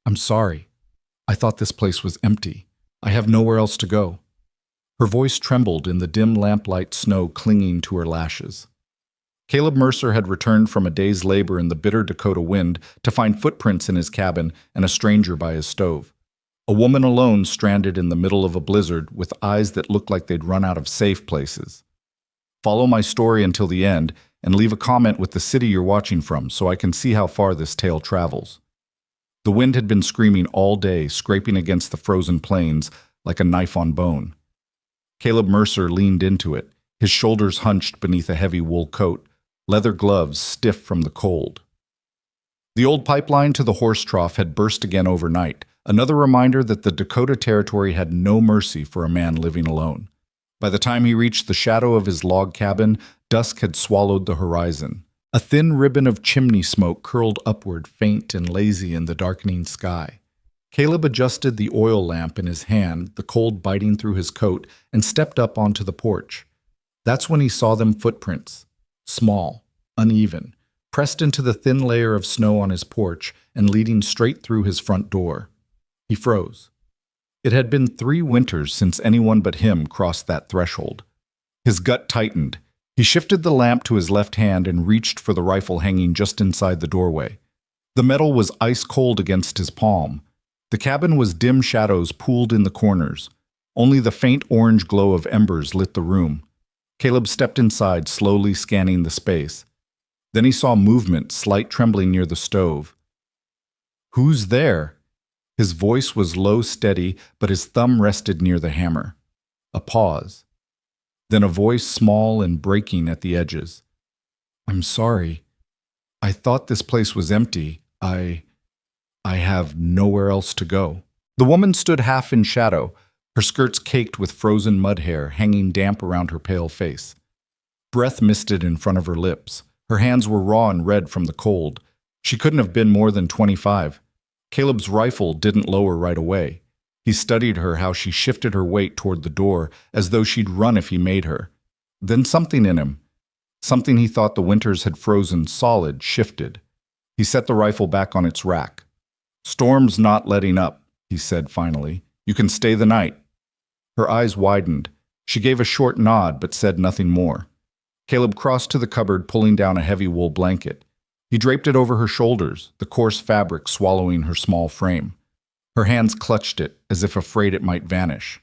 I'm sorry. I thought this place was empty. I have nowhere else to go. Her voice trembled in the dim lamplight snow clinging to her lashes. Caleb Mercer had returned from a day's labor in the bitter Dakota wind to find footprints in his cabin and a stranger by his stove. A woman alone stranded in the middle of a blizzard with eyes that looked like they'd run out of safe places. Follow my story until the end and leave a comment with the city you're watching from so I can see how far this tale travels. The wind had been screaming all day, scraping against the frozen plains like a knife on bone. Caleb Mercer leaned into it, his shoulders hunched beneath a heavy wool coat, leather gloves stiff from the cold. The old pipeline to the horse trough had burst again overnight, another reminder that the Dakota Territory had no mercy for a man living alone. By the time he reached the shadow of his log cabin, dusk had swallowed the horizon. A thin ribbon of chimney smoke curled upward, faint and lazy in the darkening sky. Caleb adjusted the oil lamp in his hand, the cold biting through his coat, and stepped up onto the porch. That's when he saw them footprints, small, uneven, pressed into the thin layer of snow on his porch and leading straight through his front door. He froze. It had been 3 winters since anyone but him crossed that threshold. His gut tightened. He shifted the lamp to his left hand and reached for the rifle hanging just inside the doorway. The metal was ice cold against his palm. The cabin was dim shadows pooled in the corners. Only the faint orange glow of embers lit the room. Caleb stepped inside, slowly scanning the space. Then he saw movement, slight trembling near the stove. "Who's there?" His voice was low, steady, but his thumb rested near the hammer. A pause. Then a voice small and breaking at the edges. "I'm sorry. I thought this place was empty. I have nowhere else to go." The woman stood half in shadow, her skirts caked with frozen mud hair hanging damp around her pale face. Breath misted in front of her lips. Her hands were raw and red from the cold. She couldn't have been more than 25. Caleb's rifle didn't lower right away. He studied her, how she shifted her weight toward the door, as though she'd run if he made her. Then something in him, something he thought the winters had frozen solid, shifted. He set the rifle back on its rack. "Storm's not letting up," he said finally. "You can stay the night." Her eyes widened. She gave a short nod, but said nothing more. Caleb crossed to the cupboard, pulling down a heavy wool blanket. He draped it over her shoulders, the coarse fabric swallowing her small frame. Her hands clutched it, as if afraid it might vanish.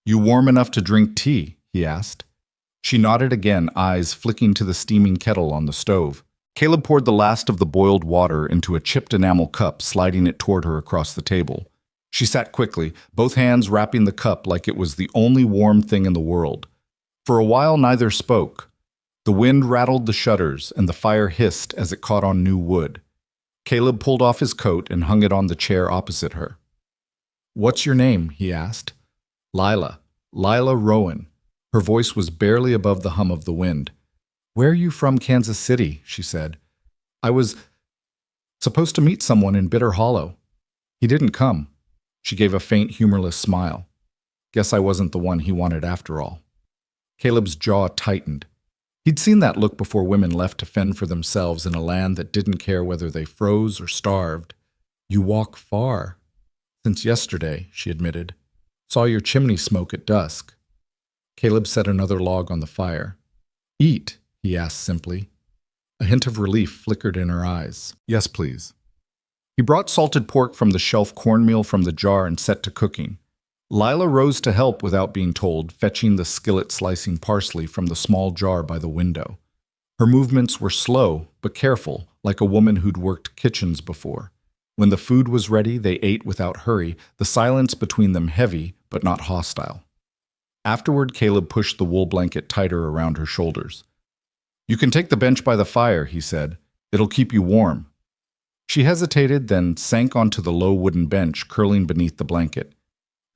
"You warm enough to drink tea?" he asked. She nodded again, eyes flicking to the steaming kettle on the stove. Caleb poured the last of the boiled water into a chipped enamel cup, sliding it toward her across the table. She sat quickly, both hands wrapping the cup like it was the only warm thing in the world. For a while neither spoke. The wind rattled the shutters, and the fire hissed as it caught on new wood. Caleb pulled off his coat and hung it on the chair opposite her. "What's your name?" he asked. "Lila. Lila Rowan." Her voice was barely above the hum of the wind. "Where are you from, Kansas City?" she said. "I was supposed to meet someone in Bitter Hollow. He didn't come." She gave a faint, humorless smile. "Guess I wasn't the one he wanted after all." Caleb's jaw tightened. He'd seen that look before women left to fend for themselves in a land that didn't care whether they froze or starved. "You walk far." "Since yesterday," she admitted. "Saw your chimney smoke at dusk." Caleb set another log on the fire. "Eat?" he asked simply. A hint of relief flickered in her eyes. "Yes, please." He brought salted pork from the shelf, cornmeal from the jar, and set to cooking. Lila rose to help without being told, fetching the skillet slicing parsley from the small jar by the window. Her movements were slow, but careful, like a woman who'd worked kitchens before. When the food was ready, they ate without hurry, the silence between them heavy, but not hostile. Afterward, Caleb pushed the wool blanket tighter around her shoulders. "You can take the bench by the fire," he said. "It'll keep you warm." She hesitated, then sank onto the low wooden bench, curling beneath the blanket.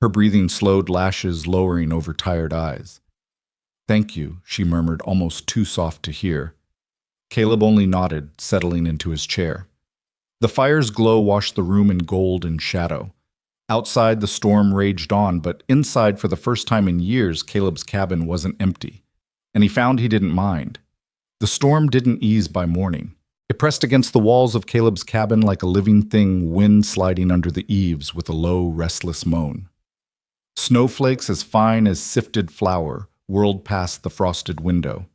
Her breathing slowed, lashes lowering over tired eyes. "Thank you," she murmured, almost too soft to hear. Caleb only nodded, settling into his chair. The fire's glow washed the room in gold and shadow. Outside, the storm raged on, but inside, for the first time in years, Caleb's cabin wasn't empty. And he found he didn't mind. The storm didn't ease by morning. It pressed against the walls of Caleb's cabin like a living thing, wind sliding under the eaves with a low, restless moan. Snowflakes as fine as sifted flour whirled past the frosted window.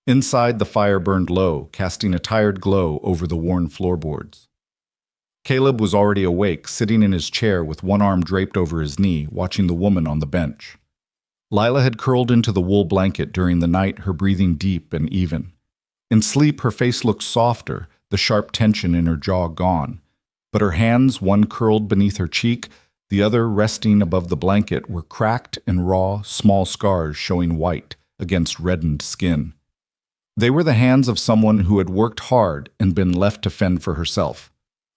Inside, the fire burned low, casting a tired glow over the worn floorboards. Caleb was already awake, sitting in his chair with one arm draped over his knee, watching the woman on the bench. Lila had curled into the wool blanket during the night, her breathing deep and even. In sleep, her face looked softer, the sharp tension in her jaw gone. But her hands, one curled beneath her cheek, the other resting above the blanket, were cracked and raw, small scars showing white against reddened skin. They were the hands of someone who had worked hard and been left to fend for herself.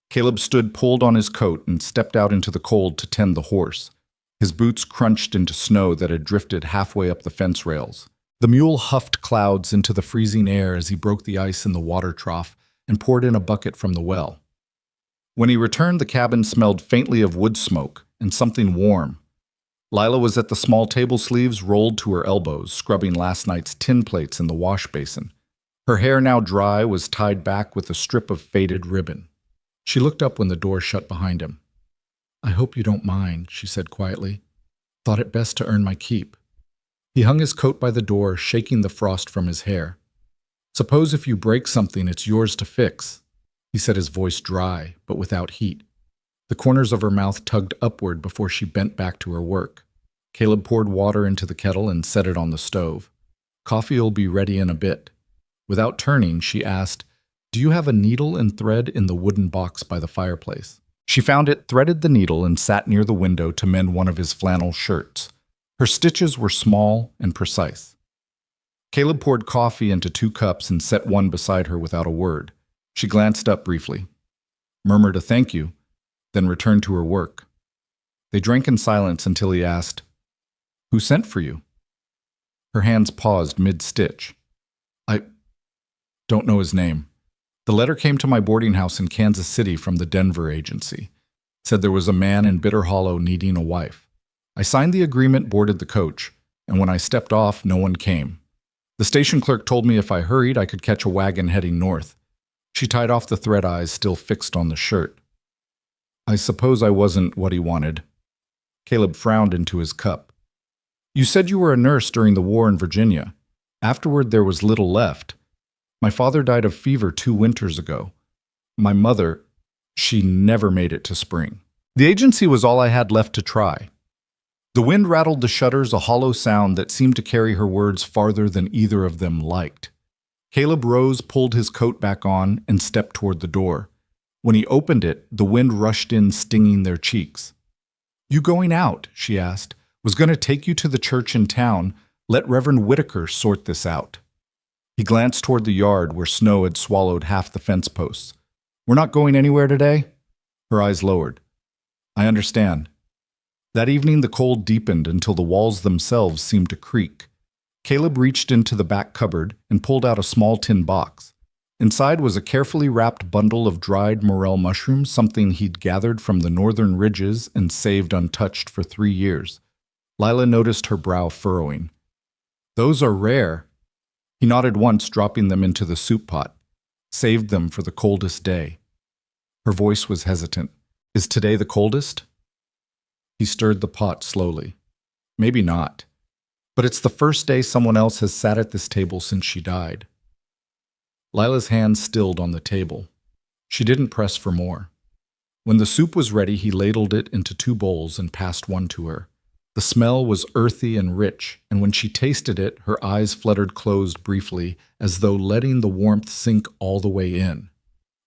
Caleb stood pulled on his coat and stepped out into the cold to tend the horse. His boots crunched into snow that had drifted halfway up the fence rails. The mule huffed clouds into the freezing air as he broke the ice in the water trough and poured in a bucket from the well. When he returned, the cabin smelled faintly of wood smoke and something warm. Lila was at the small table sleeves rolled to her elbows, scrubbing last night's tin plates in the wash basin. Her hair, now dry, was tied back with a strip of faded ribbon. She looked up when the door shut behind him. "I hope you don't mind," she said quietly. "Thought it best to earn my keep." He hung his coat by the door, shaking the frost from his hair. "Suppose if you break something, it's yours to fix," he said, his voice dry, but without heat. The corners of her mouth tugged upward before she bent back to her work. Caleb poured water into the kettle and set it on the stove. "Coffee'll be ready in a bit." Without turning, she asked, "Do you have a needle and thread in the wooden box by the fireplace?" She found it, threaded the needle, and sat near the window to mend one of his flannel shirts. Her stitches were small and precise. Caleb poured coffee into 2 cups and set one beside her without a word. She glanced up briefly, murmured a thank you, then returned to her work. They drank in silence until he asked, "Who sent for you?" Her hands paused mid-stitch. "I don't know his name. The letter came to my boarding house in Kansas City from the Denver agency. Said there was a man in Bitter Hollow needing a wife. I signed the agreement, boarded the coach, and when I stepped off, no one came. The station clerk told me if I hurried, I could catch a wagon heading north." She tied off the thread eyes still fixed on the shirt. "I suppose I wasn't what he wanted." Caleb frowned into his cup. "You said you were a nurse during the war in Virginia. Afterward, there was little left. My father died of fever 2 winters ago. My mother, she never made it to spring. The agency was all I had left to try." The wind rattled the shutters, a hollow sound that seemed to carry her words farther than either of them liked. Caleb rose, pulled his coat back on, and stepped toward the door. When he opened it, the wind rushed in, stinging their cheeks. "You going out?" she asked. "Was going to take you to the church in town. Let Reverend Whitaker sort this out." He glanced toward the yard where snow had swallowed half the fence posts. "We're not going anywhere today?" Her eyes lowered. "I understand." That evening the cold deepened until the walls themselves seemed to creak. Caleb reached into the back cupboard and pulled out a small tin box. Inside was a carefully wrapped bundle of dried morel mushrooms, something he'd gathered from the northern ridges and saved untouched for 3 years. Lila noticed her brow furrowing. "Those are rare." He nodded once, dropping them into the soup pot. "Saved them for the coldest day." Her voice was hesitant. "Is today the coldest?" He stirred the pot slowly. "Maybe not. But it's the first day someone else has sat at this table since she died." Lila's hand stilled on the table. She didn't press for more. When the soup was ready, he ladled it into 2 bowls and passed one to her. The smell was earthy and rich, and when she tasted it, her eyes fluttered closed briefly, as though letting the warmth sink all the way in.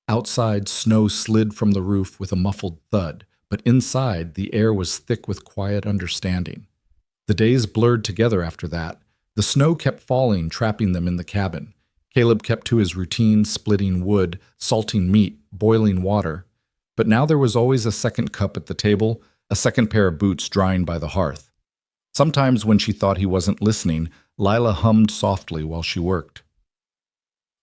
Outside, snow slid from the roof with a muffled thud, but inside, the air was thick with quiet understanding. The days blurred together after that. The snow kept falling, trapping them in the cabin. Caleb kept to his routine, splitting wood, salting meat, boiling water. But now there was always a second cup at the table, a second pair of boots drying by the hearth. Sometimes when she thought he wasn't listening, Lila hummed softly while she worked.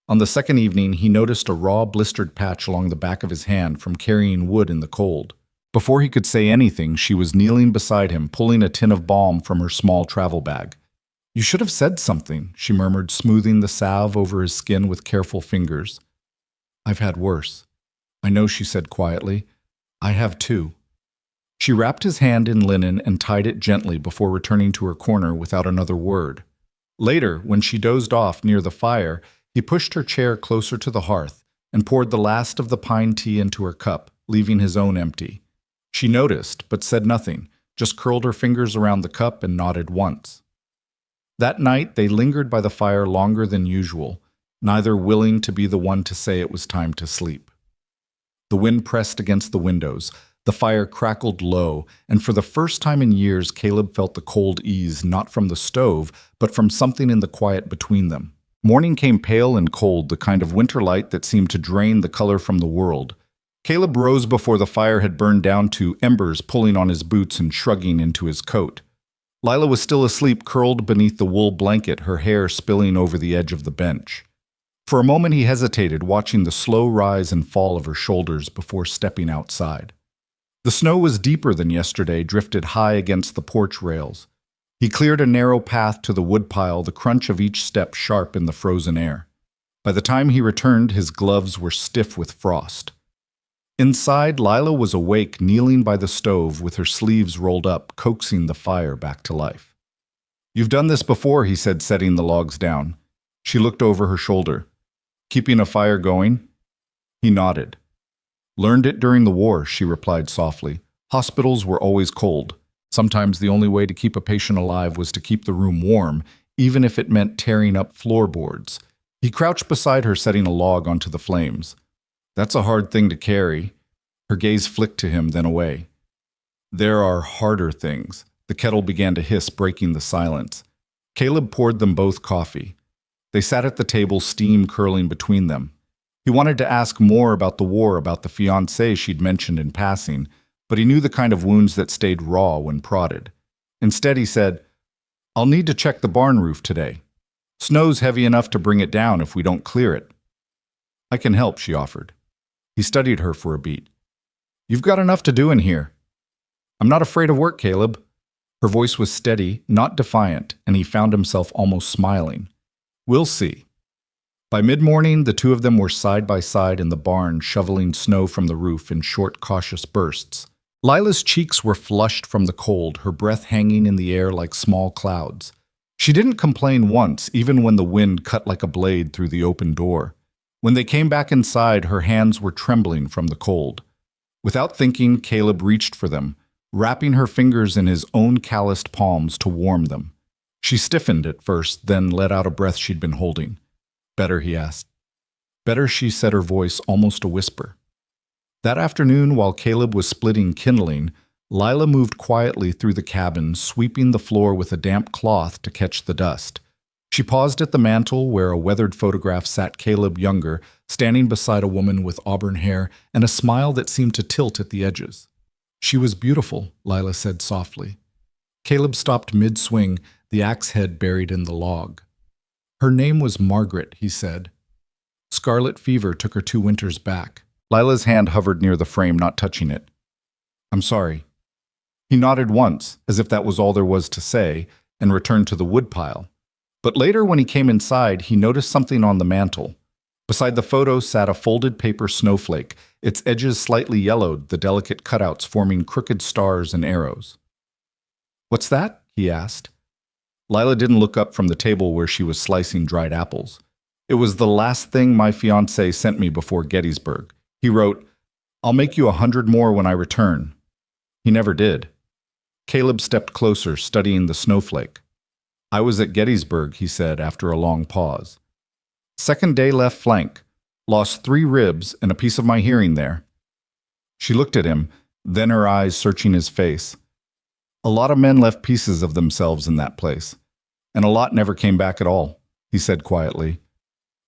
On the second evening, he noticed a raw, blistered patch along the back of his hand from carrying wood in the cold. Before he could say anything, she was kneeling beside him, pulling a tin of balm from her small travel bag. "You should have said something," she murmured, smoothing the salve over his skin with careful fingers. I've had worse. I know, she said quietly. I have too. She wrapped his hand in linen and tied it gently before returning to her corner without another word. Later, when she dozed off near the fire, he pushed her chair closer to the hearth and poured the last of the pine tea into her cup, leaving his own empty. She noticed, but said nothing, just curled her fingers around the cup and nodded once. That night they lingered by the fire longer than usual, neither willing to be the one to say it was time to sleep. The wind pressed against the windows, the fire crackled low, and for the first time in years Caleb felt the cold ease not from the stove, but from something in the quiet between them. Morning came pale and cold, the kind of winter light that seemed to drain the color from the world. Caleb rose before the fire had burned down to embers, pulling on his boots and shrugging into his coat. Lila was still asleep, curled beneath the wool blanket, her hair spilling over the edge of the bench. For a moment he hesitated, watching the slow rise and fall of her shoulders before stepping outside. The snow was deeper than yesterday, drifted high against the porch rails. He cleared a narrow path to the woodpile, the crunch of each step sharp in the frozen air. By the time he returned, his gloves were stiff with frost. Inside, Lila was awake, kneeling by the stove with her sleeves rolled up, coaxing the fire back to life. "You've done this before," he said, setting the logs down. She looked over her shoulder. "Keeping a fire going?" He nodded. "Learned it during the war," she replied softly. "Hospitals were always cold. Sometimes the only way to keep a patient alive was to keep the room warm, even if it meant tearing up floorboards." He crouched beside her, setting a log onto the flames. "That's a hard thing to carry." Her gaze flicked to him, then away. "There are harder things." The kettle began to hiss, breaking the silence. Caleb poured them both coffee. They sat at the table, steam curling between them. He wanted to ask more about the war, about the fiancée she'd mentioned in passing, but he knew the kind of wounds that stayed raw when prodded. Instead, he said, "I'll need to check the barn roof today. Snow's heavy enough to bring it down if we don't clear it." "I can help," she offered. He studied her for a beat. "You've got enough to do in here." "I'm not afraid of work, Caleb." Her voice was steady, not defiant, and he found himself almost smiling. "We'll see." By mid-morning, the two of them were side by side in the barn, shoveling snow from the roof in short, cautious bursts. Lila's cheeks were flushed from the cold, her breath hanging in the air like small clouds. She didn't complain once, even when the wind cut like a blade through the open door. When they came back inside, her hands were trembling from the cold. Without thinking, Caleb reached for them, wrapping her fingers in his own calloused palms to warm them. She stiffened at first, then let out a breath she'd been holding. "Better?" he asked. "Better," she said, her voice almost a whisper. That afternoon, while Caleb was splitting kindling, Lila moved quietly through the cabin, sweeping the floor with a damp cloth to catch the dust. She paused at the mantel where a weathered photograph sat Caleb younger, standing beside a woman with auburn hair and a smile that seemed to tilt at the edges. "She was beautiful," Lila said softly. Caleb stopped mid-swing, the axe head buried in the log. "Her name was Margaret," he said. "Scarlet fever took her 2 winters back." Lila's hand hovered near the frame, not touching it. "I'm sorry." He nodded once, as if that was all there was to say, and returned to the woodpile. But later, when he came inside, he noticed something on the mantel. Beside the photo sat a folded paper snowflake, its edges slightly yellowed, the delicate cutouts forming crooked stars and arrows. "What's that?" he asked. Lila didn't look up from the table where she was slicing dried apples. "It was the last thing my fiancé sent me before Gettysburg. He wrote, 'I'll make you 100 more when I return.' He never did." Caleb stepped closer, studying the snowflake. "I was at Gettysburg," he said after a long pause. "Second day left flank. Lost 3 ribs and a piece of my hearing there." She looked at him, then her eyes searching his face. "A lot of men left pieces of themselves in that place. And a lot never came back at all," he said quietly.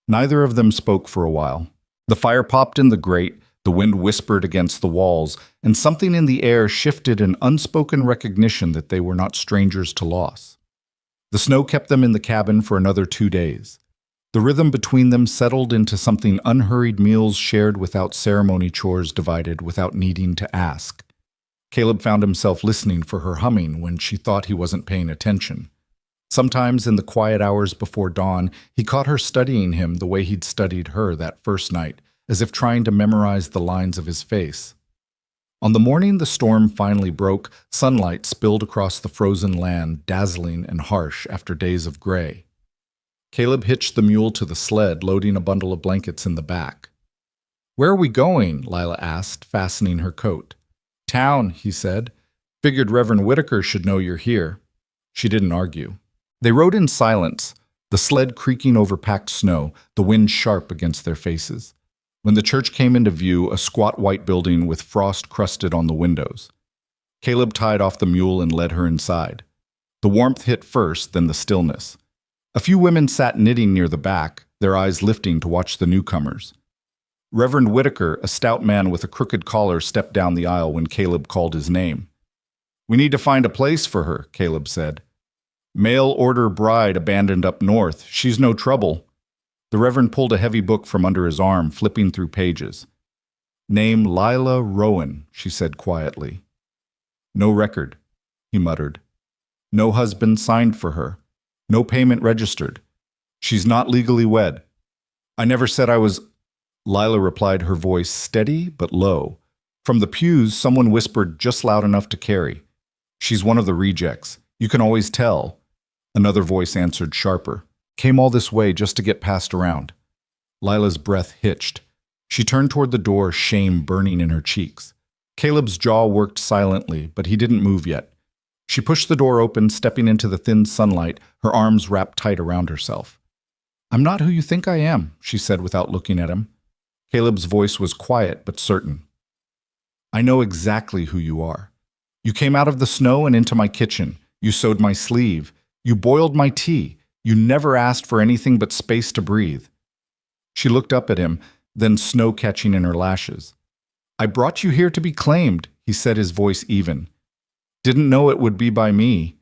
Neither of them spoke for a while. The fire popped in the grate, the wind whispered against the walls, and something in the air shifted an unspoken recognition that they were not strangers to loss. The snow kept them in the cabin for another 2 days. The rhythm between them settled into something unhurried, meals shared without ceremony, chores divided without needing to ask. Caleb found himself listening for her humming when she thought he wasn't paying attention. Sometimes in the quiet hours before dawn, he caught her studying him the way he'd studied her that first night, as if trying to memorize the lines of his face. On the morning the storm finally broke, sunlight spilled across the frozen land, dazzling and harsh after days of gray. Caleb hitched the mule to the sled, loading a bundle of blankets in the back. "Where are we going?" Lila asked, fastening her coat. "Town," he said. "Figured Reverend Whitaker should know you're here." She didn't argue. They rode in silence, the sled creaking over packed snow, the wind sharp against their faces. When the church came into view, a squat white building with frost crusted on the windows. Caleb tied off the mule and led her inside. The warmth hit first, then the stillness. A few women sat knitting near the back, their eyes lifting to watch the newcomers. Reverend Whitaker, a stout man with a crooked collar, stepped down the aisle when Caleb called his name. "We need to find a place for her," Caleb said. "Mail order bride abandoned up north. She's no trouble." The Reverend pulled a heavy book from under his arm, flipping through pages. "Name Lila Rowan," she said quietly. "No record," he muttered. "No husband signed for her. No payment registered. She's not legally wed." "I never said I was—" Lila replied, her voice steady but low. From the pews, someone whispered just loud enough to carry. "She's one of the rejects. You can always tell." Another voice answered sharper. "Came all this way just to get passed around." Lila's breath hitched. She turned toward the door, shame burning in her cheeks. Caleb's jaw worked silently, but he didn't move yet. She pushed the door open, stepping into the thin sunlight, her arms wrapped tight around herself. "I'm not who you think I am," she said without looking at him. Caleb's voice was quiet but certain. "I know exactly who you are. You came out of the snow and into my kitchen. You sewed my sleeve. You boiled my tea. You never asked for anything but space to breathe." She looked up at him, then snow catching in her lashes. "I brought you here to be claimed," he said, his voice even. "Didn't know it would be by me."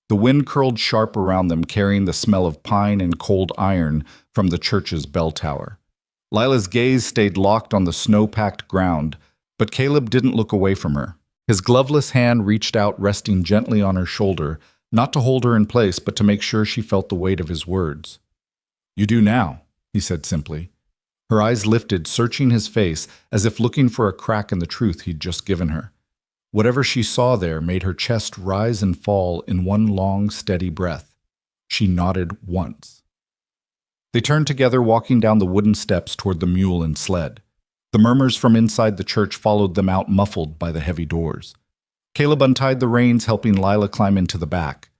The wind curled sharp around them, carrying the smell of pine and cold iron from the church's bell tower. Lila's gaze stayed locked on the snow-packed ground, but Caleb didn't look away from her. His gloveless hand reached out, resting gently on her shoulder, not to hold her in place, but to make sure she felt the weight of his words. "You do now," he said simply. Her eyes lifted, searching his face, as if looking for a crack in the truth he'd just given her. Whatever she saw there made her chest rise and fall in one long, steady breath. She nodded once. They turned together, walking down the wooden steps toward the mule and sled. The murmurs from inside the church followed them out, muffled by the heavy doors. Caleb untied the reins, helping Lila climb into the back.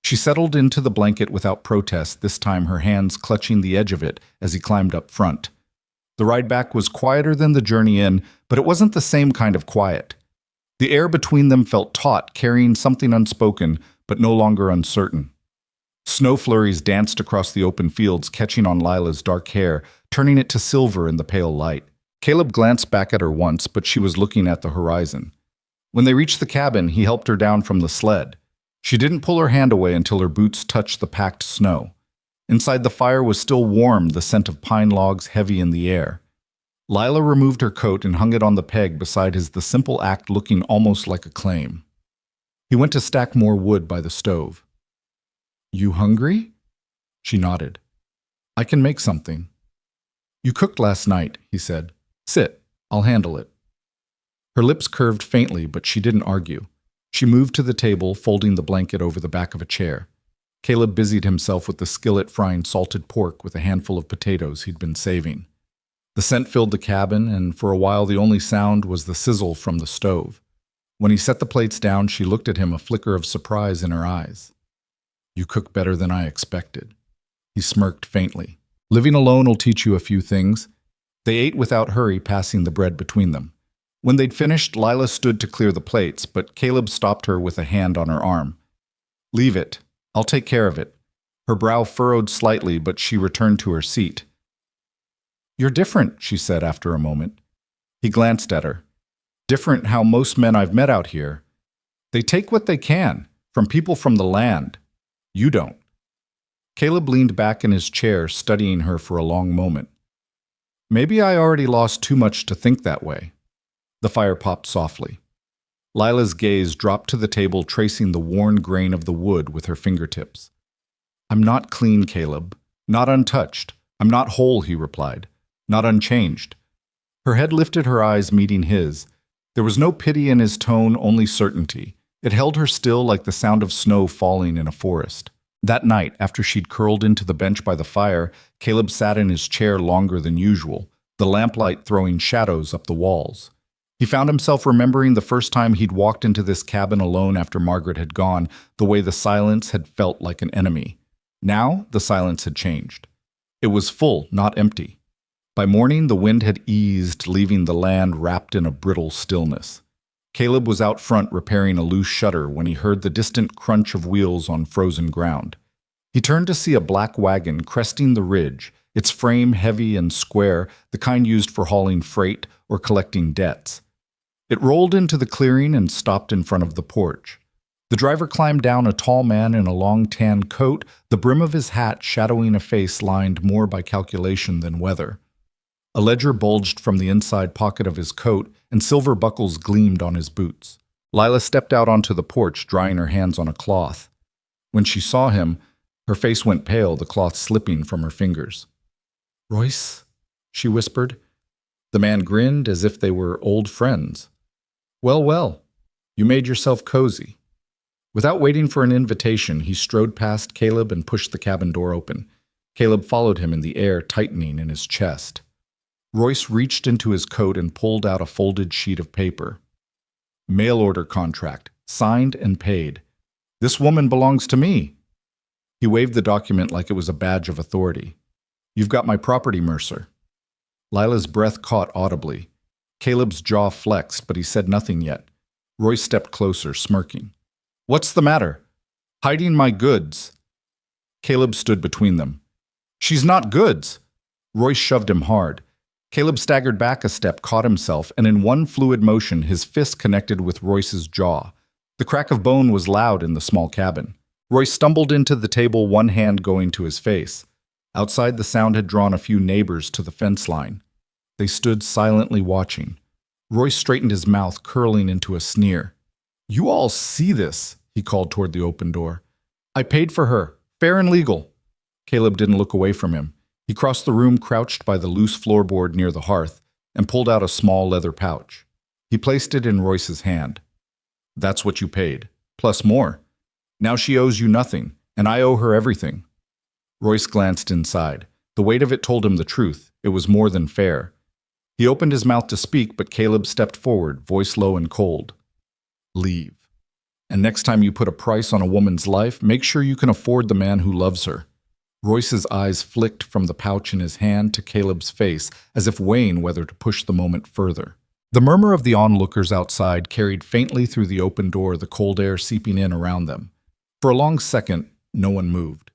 She settled into the blanket without protest, this time her hands clutching the edge of it as he climbed up front. The ride back was quieter than the journey in, but it wasn't the same kind of quiet. The air between them felt taut, carrying something unspoken, but no longer uncertain. Snow flurries danced across the open fields, catching on Lila's dark hair, turning it to silver in the pale light. Caleb glanced back at her once, but she was looking at the horizon. When they reached the cabin, he helped her down from the sled. She didn't pull her hand away until her boots touched the packed snow. Inside the fire was still warm, the scent of pine logs heavy in the air. Lila removed her coat and hung it on the peg beside his, the simple act looking almost like a claim. He went to stack more wood by the stove. "You hungry?" She nodded. "I can make something." "You cooked last night," he said. "Sit, I'll handle it." Her lips curved faintly, but she didn't argue. She moved to the table, folding the blanket over the back of a chair. Caleb busied himself with the skillet frying salted pork with a handful of potatoes he'd been saving. The scent filled the cabin, and for a while the only sound was the sizzle from the stove. When he set the plates down, she looked at him, a flicker of surprise in her eyes. "You cook better than I expected." He smirked faintly. "Living alone will teach you a few things." They ate without hurry, passing the bread between them. When they'd finished, Lila stood to clear the plates, but Caleb stopped her with a hand on her arm. "Leave it. I'll take care of it." Her brow furrowed slightly, but she returned to her seat. "You're different," she said after a moment. He glanced at her. "Different how most men I've met out here. They take what they can, from people from the land. You don't." Caleb leaned back in his chair, studying her for a long moment. "Maybe I already lost too much to think that way." The fire popped softly. Lila's gaze dropped to the table, tracing the worn grain of the wood with her fingertips. "I'm not clean, Caleb. Not untouched. I'm not whole," he replied. "Not unchanged. Her head lifted, her eyes meeting his. There was no pity in his tone, only certainty. It held her still like the sound of snow falling in a forest. That night, after she'd curled into the bench by the fire, Caleb sat in his chair longer than usual, the lamplight throwing shadows up the walls. He found himself remembering the first time he'd walked into this cabin alone after Margaret had gone, the way the silence had felt like an enemy. Now, the silence had changed. It was full, not empty. By morning, the wind had eased, leaving the land wrapped in a brittle stillness. Caleb was out front repairing a loose shutter when he heard the distant crunch of wheels on frozen ground. He turned to see a black wagon cresting the ridge, its frame heavy and square, the kind used for hauling freight or collecting debts. It rolled into the clearing and stopped in front of the porch. The driver climbed down, a tall man in a long tan coat, the brim of his hat shadowing a face lined more by calculation than weather. A ledger bulged from the inside pocket of his coat, and silver buckles gleamed on his boots. Lila stepped out onto the porch, drying her hands on a cloth. When she saw him, her face went pale, the cloth slipping from her fingers. "Royce?" she whispered. The man grinned as if they were old friends. "Well, well, you made yourself cozy." Without waiting for an invitation, he strode past Caleb and pushed the cabin door open. Caleb followed him in the air tightening in his chest. Royce reached into his coat and pulled out a folded sheet of paper. "Mail order contract, signed and paid. This woman belongs to me." He waved the document like it was a badge of authority. "You've got my property, Mercer." Lila's breath caught audibly. Caleb's jaw flexed, but he said nothing yet. Royce stepped closer, smirking. "What's the matter?" "Hiding my goods." Caleb stood between them. "She's not goods." Royce shoved him hard. Caleb staggered back a step, caught himself, and in one fluid motion his fist connected with Royce's jaw. The crack of bone was loud in the small cabin. Royce stumbled into the table, one hand going to his face. Outside, the sound had drawn a few neighbors to the fence line. They stood silently watching. Royce straightened his mouth, curling into a sneer. "You all see this," he called toward the open door. "I paid for her, fair and legal." Caleb didn't look away from him. He crossed the room, crouched by the loose floorboard near the hearth, and pulled out a small leather pouch. He placed it in Royce's hand. "That's what you paid, plus more. Now she owes you nothing, and I owe her everything." Royce glanced inside. The weight of it told him the truth. It was more than fair. He opened his mouth to speak, but Caleb stepped forward, voice low and cold. "Leave. And next time you put a price on a woman's life, make sure you can afford the man who loves her." Royce's eyes flicked from the pouch in his hand to Caleb's face, as if weighing whether to push the moment further. The murmur of the onlookers outside carried faintly through the open door, the cold air seeping in around them. For a long second, no one moved.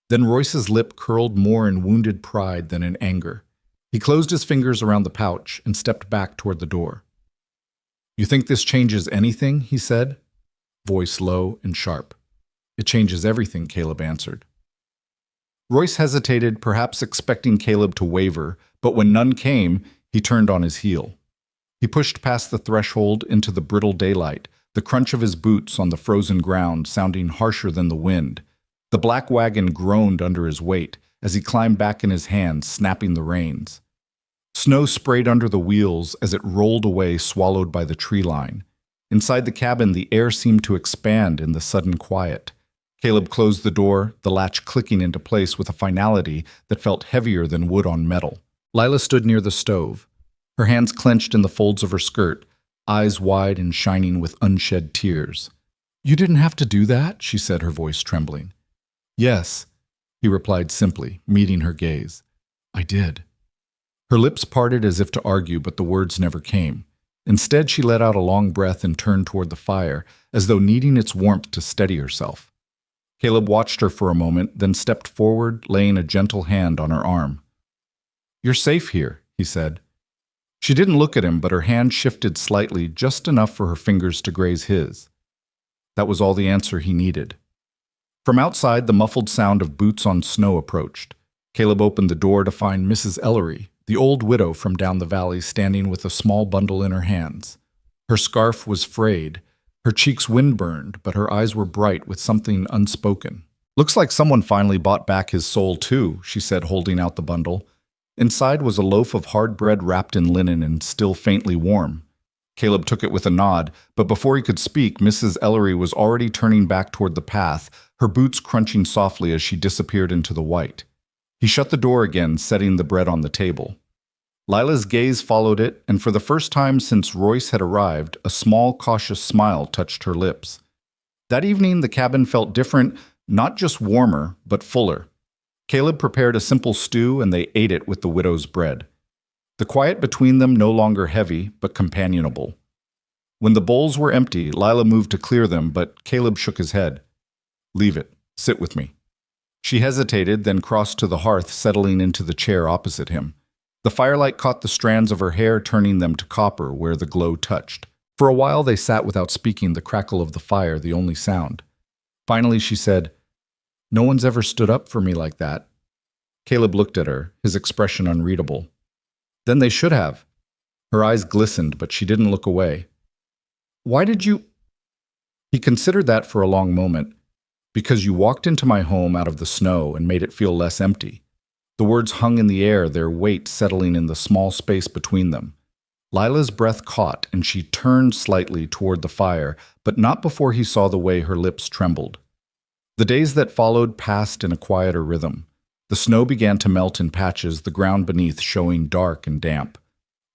Then Royce's lip curled more in wounded pride than in anger. He closed his fingers around the pouch and stepped back toward the door. "You think this changes anything?" he said, voice low and sharp. "It changes everything," Caleb answered. Royce hesitated, perhaps expecting Caleb to waver, but when none came, he turned on his heel. He pushed past the threshold into the brittle daylight, the crunch of his boots on the frozen ground sounding harsher than the wind. The black wagon groaned under his weight as he climbed back in his hands, snapping the reins. Snow sprayed under the wheels as it rolled away, swallowed by the tree line. Inside the cabin, the air seemed to expand in the sudden quiet. Caleb closed the door, the latch clicking into place with a finality that felt heavier than wood on metal. Lila stood near the stove, her hands clenched in the folds of her skirt, eyes wide and shining with unshed tears. "You didn't have to do that," she said, her voice trembling. "Yes," he replied simply, meeting her gaze. "I did." Her lips parted as if to argue, but the words never came. Instead, she let out a long breath and turned toward the fire, as though needing its warmth to steady herself. Caleb watched her for a moment, then stepped forward, laying a gentle hand on her arm. "You're safe here," he said. She didn't look at him, but her hand shifted slightly, just enough for her fingers to graze his. That was all the answer he needed. From outside, the muffled sound of boots on snow approached. Caleb opened the door to find Mrs. Ellery, the old widow from down the valley, standing with a small bundle in her hands. Her scarf was frayed, her cheeks windburned, but her eyes were bright with something unspoken. "Looks like someone finally bought back his soul too," she said, holding out the bundle. Inside was a loaf of hard bread wrapped in linen and still faintly warm. Caleb took it with a nod, but before he could speak, Mrs. Ellery was already turning back toward the path, her boots crunching softly as she disappeared into the white. He shut the door again, setting the bread on the table. Lila's gaze followed it, and for the first time since Royce had arrived, a small, cautious smile touched her lips. That evening, the cabin felt different, not just warmer, but fuller. Caleb prepared a simple stew, and they ate it with the widow's bread. The quiet between them no longer heavy, but companionable. When the bowls were empty, Lila moved to clear them, but Caleb shook his head. "Leave it. Sit with me." She hesitated, then crossed to the hearth, settling into the chair opposite him. The firelight caught the strands of her hair, turning them to copper where the glow touched. For a while they sat without speaking, the crackle of the fire the only sound. Finally she said, "No one's ever stood up for me like that." Caleb looked at her, his expression unreadable. "Then they should have." Her eyes glistened, but she didn't look away. "Why did you—" He considered that for a long moment. "Because you walked into my home out of the snow and made it feel less empty." The words hung in the air, their weight settling in the small space between them. Lila's breath caught, and she turned slightly toward the fire, but not before he saw the way her lips trembled. The days that followed passed in a quieter rhythm. The snow began to melt in patches, the ground beneath showing dark and damp.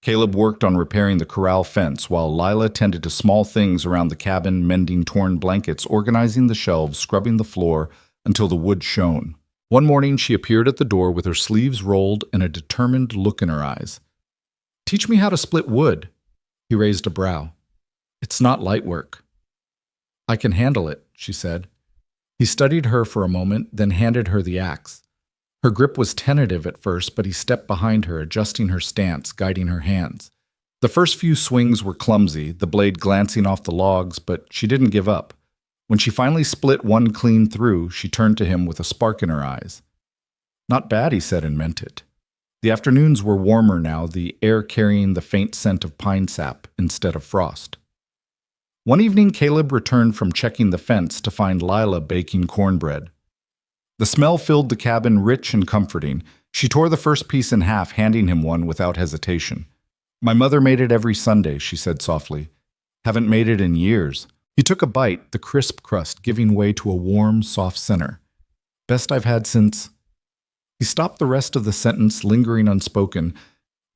Caleb worked on repairing the corral fence, while Lila tended to small things around the cabin, mending torn blankets, organizing the shelves, scrubbing the floor, until the wood shone. One morning she appeared at the door with her sleeves rolled and a determined look in her eyes. "Teach me how to split wood." He raised a brow. "It's not light work." "I can handle it," she said. He studied her for a moment, then handed her the axe. Her grip was tentative at first, but he stepped behind her, adjusting her stance, guiding her hands. The first few swings were clumsy, the blade glancing off the logs, but she didn't give up. When she finally split one clean through, she turned to him with a spark in her eyes. "Not bad," he said, and meant it. The afternoons were warmer now, the air carrying the faint scent of pine sap instead of frost. One evening, Caleb returned from checking the fence to find Lila baking cornbread. The smell filled the cabin, rich and comforting. She tore the first piece in half, handing him one without hesitation. "My mother made it every Sunday," she said softly. "Haven't made it in years." He took a bite, the crisp crust giving way to a warm, soft center. "Best I've had since—" He stopped the rest of the sentence, lingering unspoken,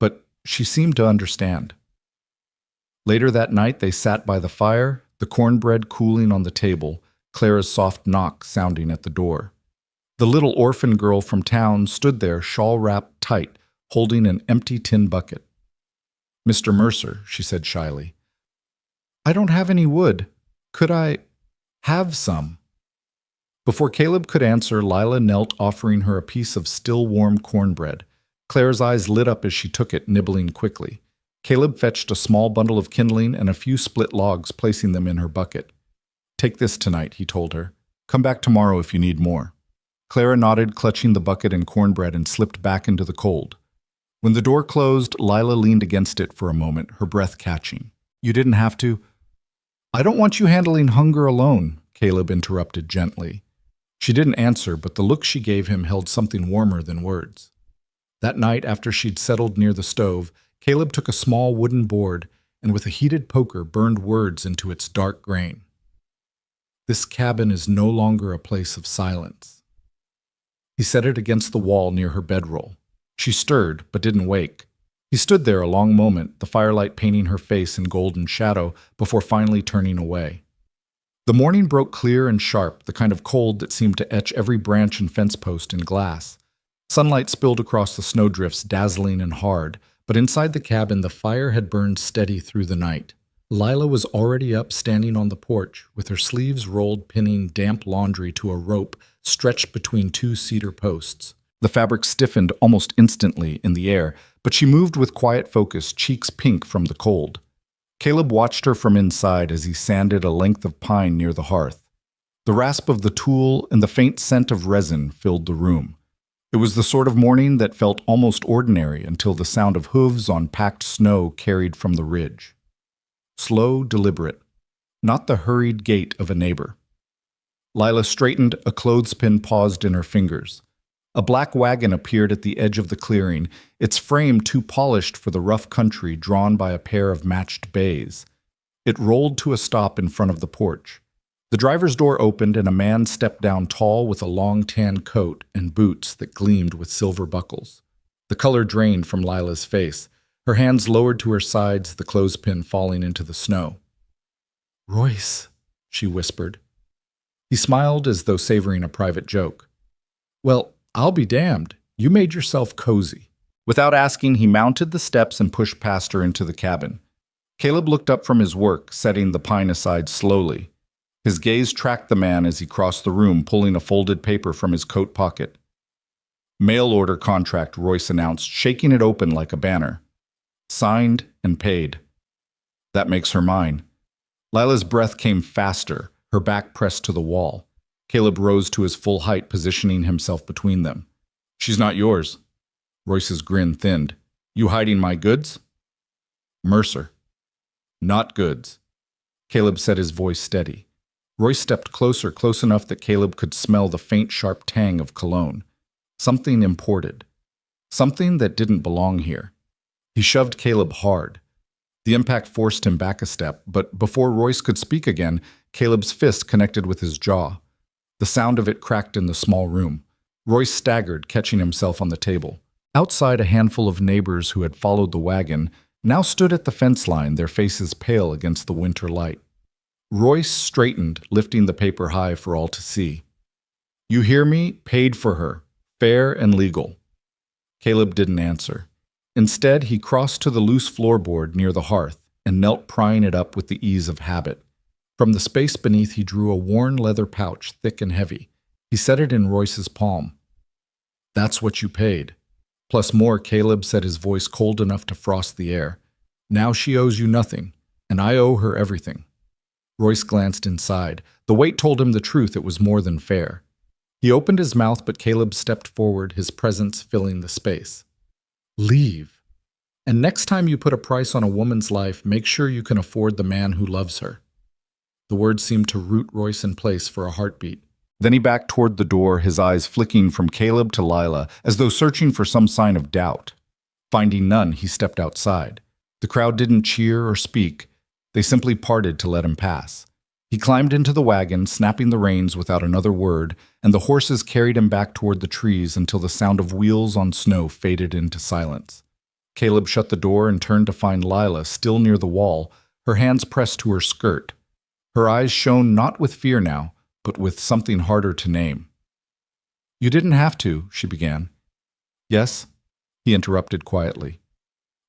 but she seemed to understand. Later that night they sat by the fire, the cornbread cooling on the table, Clara's soft knock sounding at the door. The little orphan girl from town stood there, shawl wrapped tight, holding an empty tin bucket. "Mr. Mercer," she said shyly. "I don't have any wood. Could I have some?" Before Caleb could answer, Lila knelt, offering her a piece of still warm cornbread. Clara's eyes lit up as she took it, nibbling quickly. Caleb fetched a small bundle of kindling and a few split logs, placing them in her bucket. "Take this tonight," he told her. "Come back tomorrow if you need more." Clara nodded, clutching the bucket and cornbread, and slipped back into the cold. When the door closed, Lila leaned against it for a moment, her breath catching. "You didn't have to—" "I don't want you handling hunger alone," Caleb interrupted gently. She didn't answer, but the look she gave him held something warmer than words. That night, after she'd settled near the stove, Caleb took a small wooden board and with a heated poker burned words into its dark grain. "This cabin is no longer a place of silence." He set it against the wall near her bedroll. She stirred, but didn't wake. He stood there a long moment, the firelight painting her face in golden shadow, before finally turning away. The morning broke clear and sharp, the kind of cold that seemed to etch every branch and fence post in glass. Sunlight spilled across the snowdrifts, dazzling and hard, but inside the cabin the fire had burned steady through the night. Lila was already up, standing on the porch, with her sleeves rolled, pinning damp laundry to a rope stretched between two cedar posts. The fabric stiffened almost instantly in the air, but she moved with quiet focus, cheeks pink from the cold. Caleb watched her from inside as he sanded a length of pine near the hearth. The rasp of the tool and the faint scent of resin filled the room. It was the sort of morning that felt almost ordinary until the sound of hooves on packed snow carried from the ridge. Slow, deliberate, not the hurried gait of a neighbor. Lila straightened, a clothespin paused in her fingers. A black wagon appeared at the edge of the clearing, its frame too polished for the rough country drawn by a pair of matched bays. It rolled to a stop in front of the porch. The driver's door opened and a man stepped down tall with a long tan coat and boots that gleamed with silver buckles. The color drained from Lila's face, her hands lowered to her sides, the clothespin falling into the snow. "Royce," she whispered. He smiled as though savoring a private joke. "Well, I'll be damned. You made yourself cozy." Without asking, he mounted the steps and pushed past her into the cabin. Caleb looked up from his work, setting the pine aside slowly. His gaze tracked the man as he crossed the room, pulling a folded paper from his coat pocket. "Mail order contract," Royce announced, shaking it open like a banner. "Signed and paid. That makes her mine." Lila's breath came faster, her back pressed to the wall. Caleb rose to his full height, positioning himself between them. "She's not yours." Royce's grin thinned. "You hiding my goods?" "Mercer." "Not goods." Caleb set his voice steady. Royce stepped closer, close enough that Caleb could smell the faint, sharp tang of cologne. Something imported. Something that didn't belong here. He shoved Caleb hard. The impact forced him back a step, but before Royce could speak again, Caleb's fist connected with his jaw. The sound of it cracked in the small room. Royce staggered, catching himself on the table. Outside, a handful of neighbors who had followed the wagon now stood at the fence line, their faces pale against the winter light. Royce straightened, lifting the paper high for all to see. "You hear me? Paid for her. Fair and legal." Caleb didn't answer. Instead, he crossed to the loose floorboard near the hearth and knelt, prying it up with the ease of habit. From the space beneath, he drew a worn leather pouch, thick and heavy. He set it in Royce's palm. "That's what you paid. Plus more," Caleb said, his voice cold enough to frost the air. "Now she owes you nothing, and I owe her everything." Royce glanced inside. The weight told him the truth. It was more than fair. He opened his mouth, but Caleb stepped forward, his presence filling the space. "Leave. And next time you put a price on a woman's life, make sure you can afford the man who loves her." The words seemed to root Royce in place for a heartbeat. Then he backed toward the door, his eyes flicking from Caleb to Lila, as though searching for some sign of doubt. Finding none, he stepped outside. The crowd didn't cheer or speak. They simply parted to let him pass. He climbed into the wagon, snapping the reins without another word, and the horses carried him back toward the trees until the sound of wheels on snow faded into silence. Caleb shut the door and turned to find Lila still near the wall, her hands pressed to her skirt. Her eyes shone not with fear now, but with something harder to name. "You didn't have to," she began. "Yes," he interrupted quietly.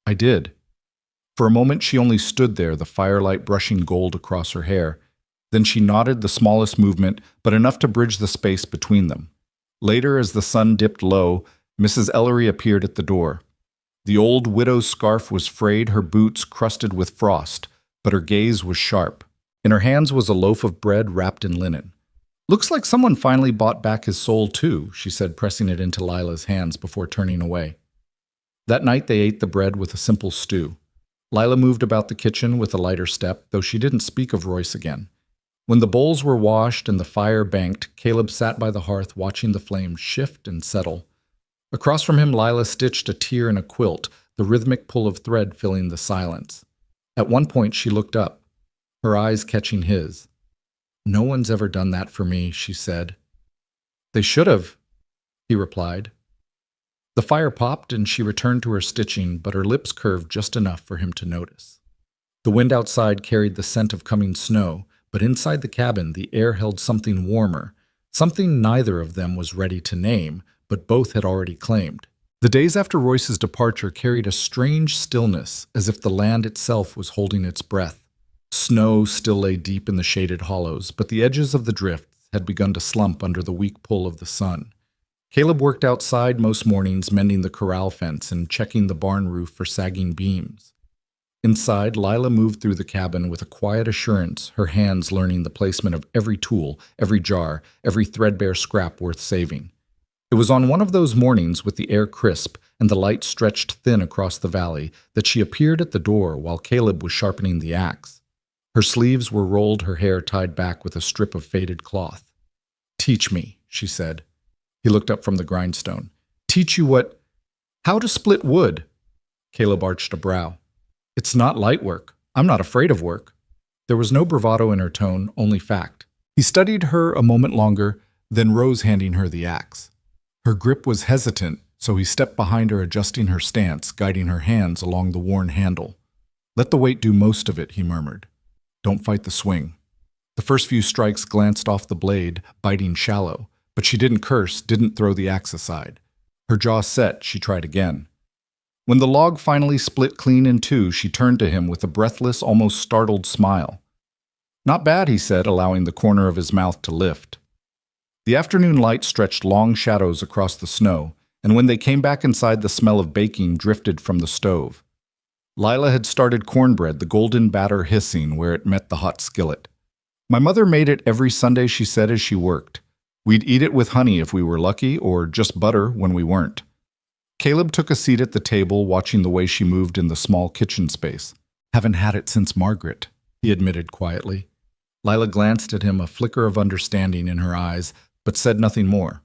"I did." For a moment she only stood there, the firelight brushing gold across her hair. Then she nodded, the smallest movement, but enough to bridge the space between them. Later, as the sun dipped low, Mrs. Ellery appeared at the door. The old widow's scarf was frayed, her boots crusted with frost, but her gaze was sharp. In her hands was a loaf of bread wrapped in linen. "Looks like someone finally bought back his soul too," she said, pressing it into Lila's hands before turning away. That night they ate the bread with a simple stew. Lila moved about the kitchen with a lighter step, though she didn't speak of Royce again. When the bowls were washed and the fire banked, Caleb sat by the hearth watching the flames shift and settle. Across from him, Lila stitched a tear in a quilt, the rhythmic pull of thread filling the silence. At one point she looked up, her eyes catching his. "No one's ever done that for me," she said. "They should have," he replied. The fire popped and she returned to her stitching, but her lips curved just enough for him to notice. The wind outside carried the scent of coming snow, but inside the cabin the air held something warmer, something neither of them was ready to name, but both had already claimed. The days after Royce's departure carried a strange stillness, as if the land itself was holding its breath. Snow still lay deep in the shaded hollows, but the edges of the drifts had begun to slump under the weak pull of the sun. Caleb worked outside most mornings, mending the corral fence and checking the barn roof for sagging beams. Inside, Lila moved through the cabin with a quiet assurance, her hands learning the placement of every tool, every jar, every threadbare scrap worth saving. It was on one of those mornings, with the air crisp and the light stretched thin across the valley, that she appeared at the door while Caleb was sharpening the axe. Her sleeves were rolled, her hair tied back with a strip of faded cloth. "Teach me," she said. He looked up from the grindstone. Teach you how to split wood. Caleb arched a brow. It's not light work. I'm not afraid of work. There was no bravado in her tone, only fact. He studied her a moment longer, then rose, handing her the axe. Her grip was hesitant, so he stepped behind her, adjusting her stance, guiding her hands along the worn handle. Let the weight do most of it, he murmured. Don't fight the swing. The first few strikes glanced off the blade, biting shallow, but she didn't curse, didn't throw the axe aside. Her jaw set, she tried again. When the log finally split clean in two, she turned to him with a breathless, almost startled smile. Not bad, he said, allowing the corner of his mouth to lift. The afternoon light stretched long shadows across the snow, and when they came back inside, the smell of baking drifted from the stove. Lila had started cornbread, the golden batter hissing where it met the hot skillet. My mother made it every Sunday, she said as she worked. We'd eat it with honey if we were lucky, or just butter when we weren't. Caleb took a seat at the table, watching the way she moved in the small kitchen space. Haven't had it since Margaret, he admitted quietly. Lila glanced at him, a flicker of understanding in her eyes, but said nothing more.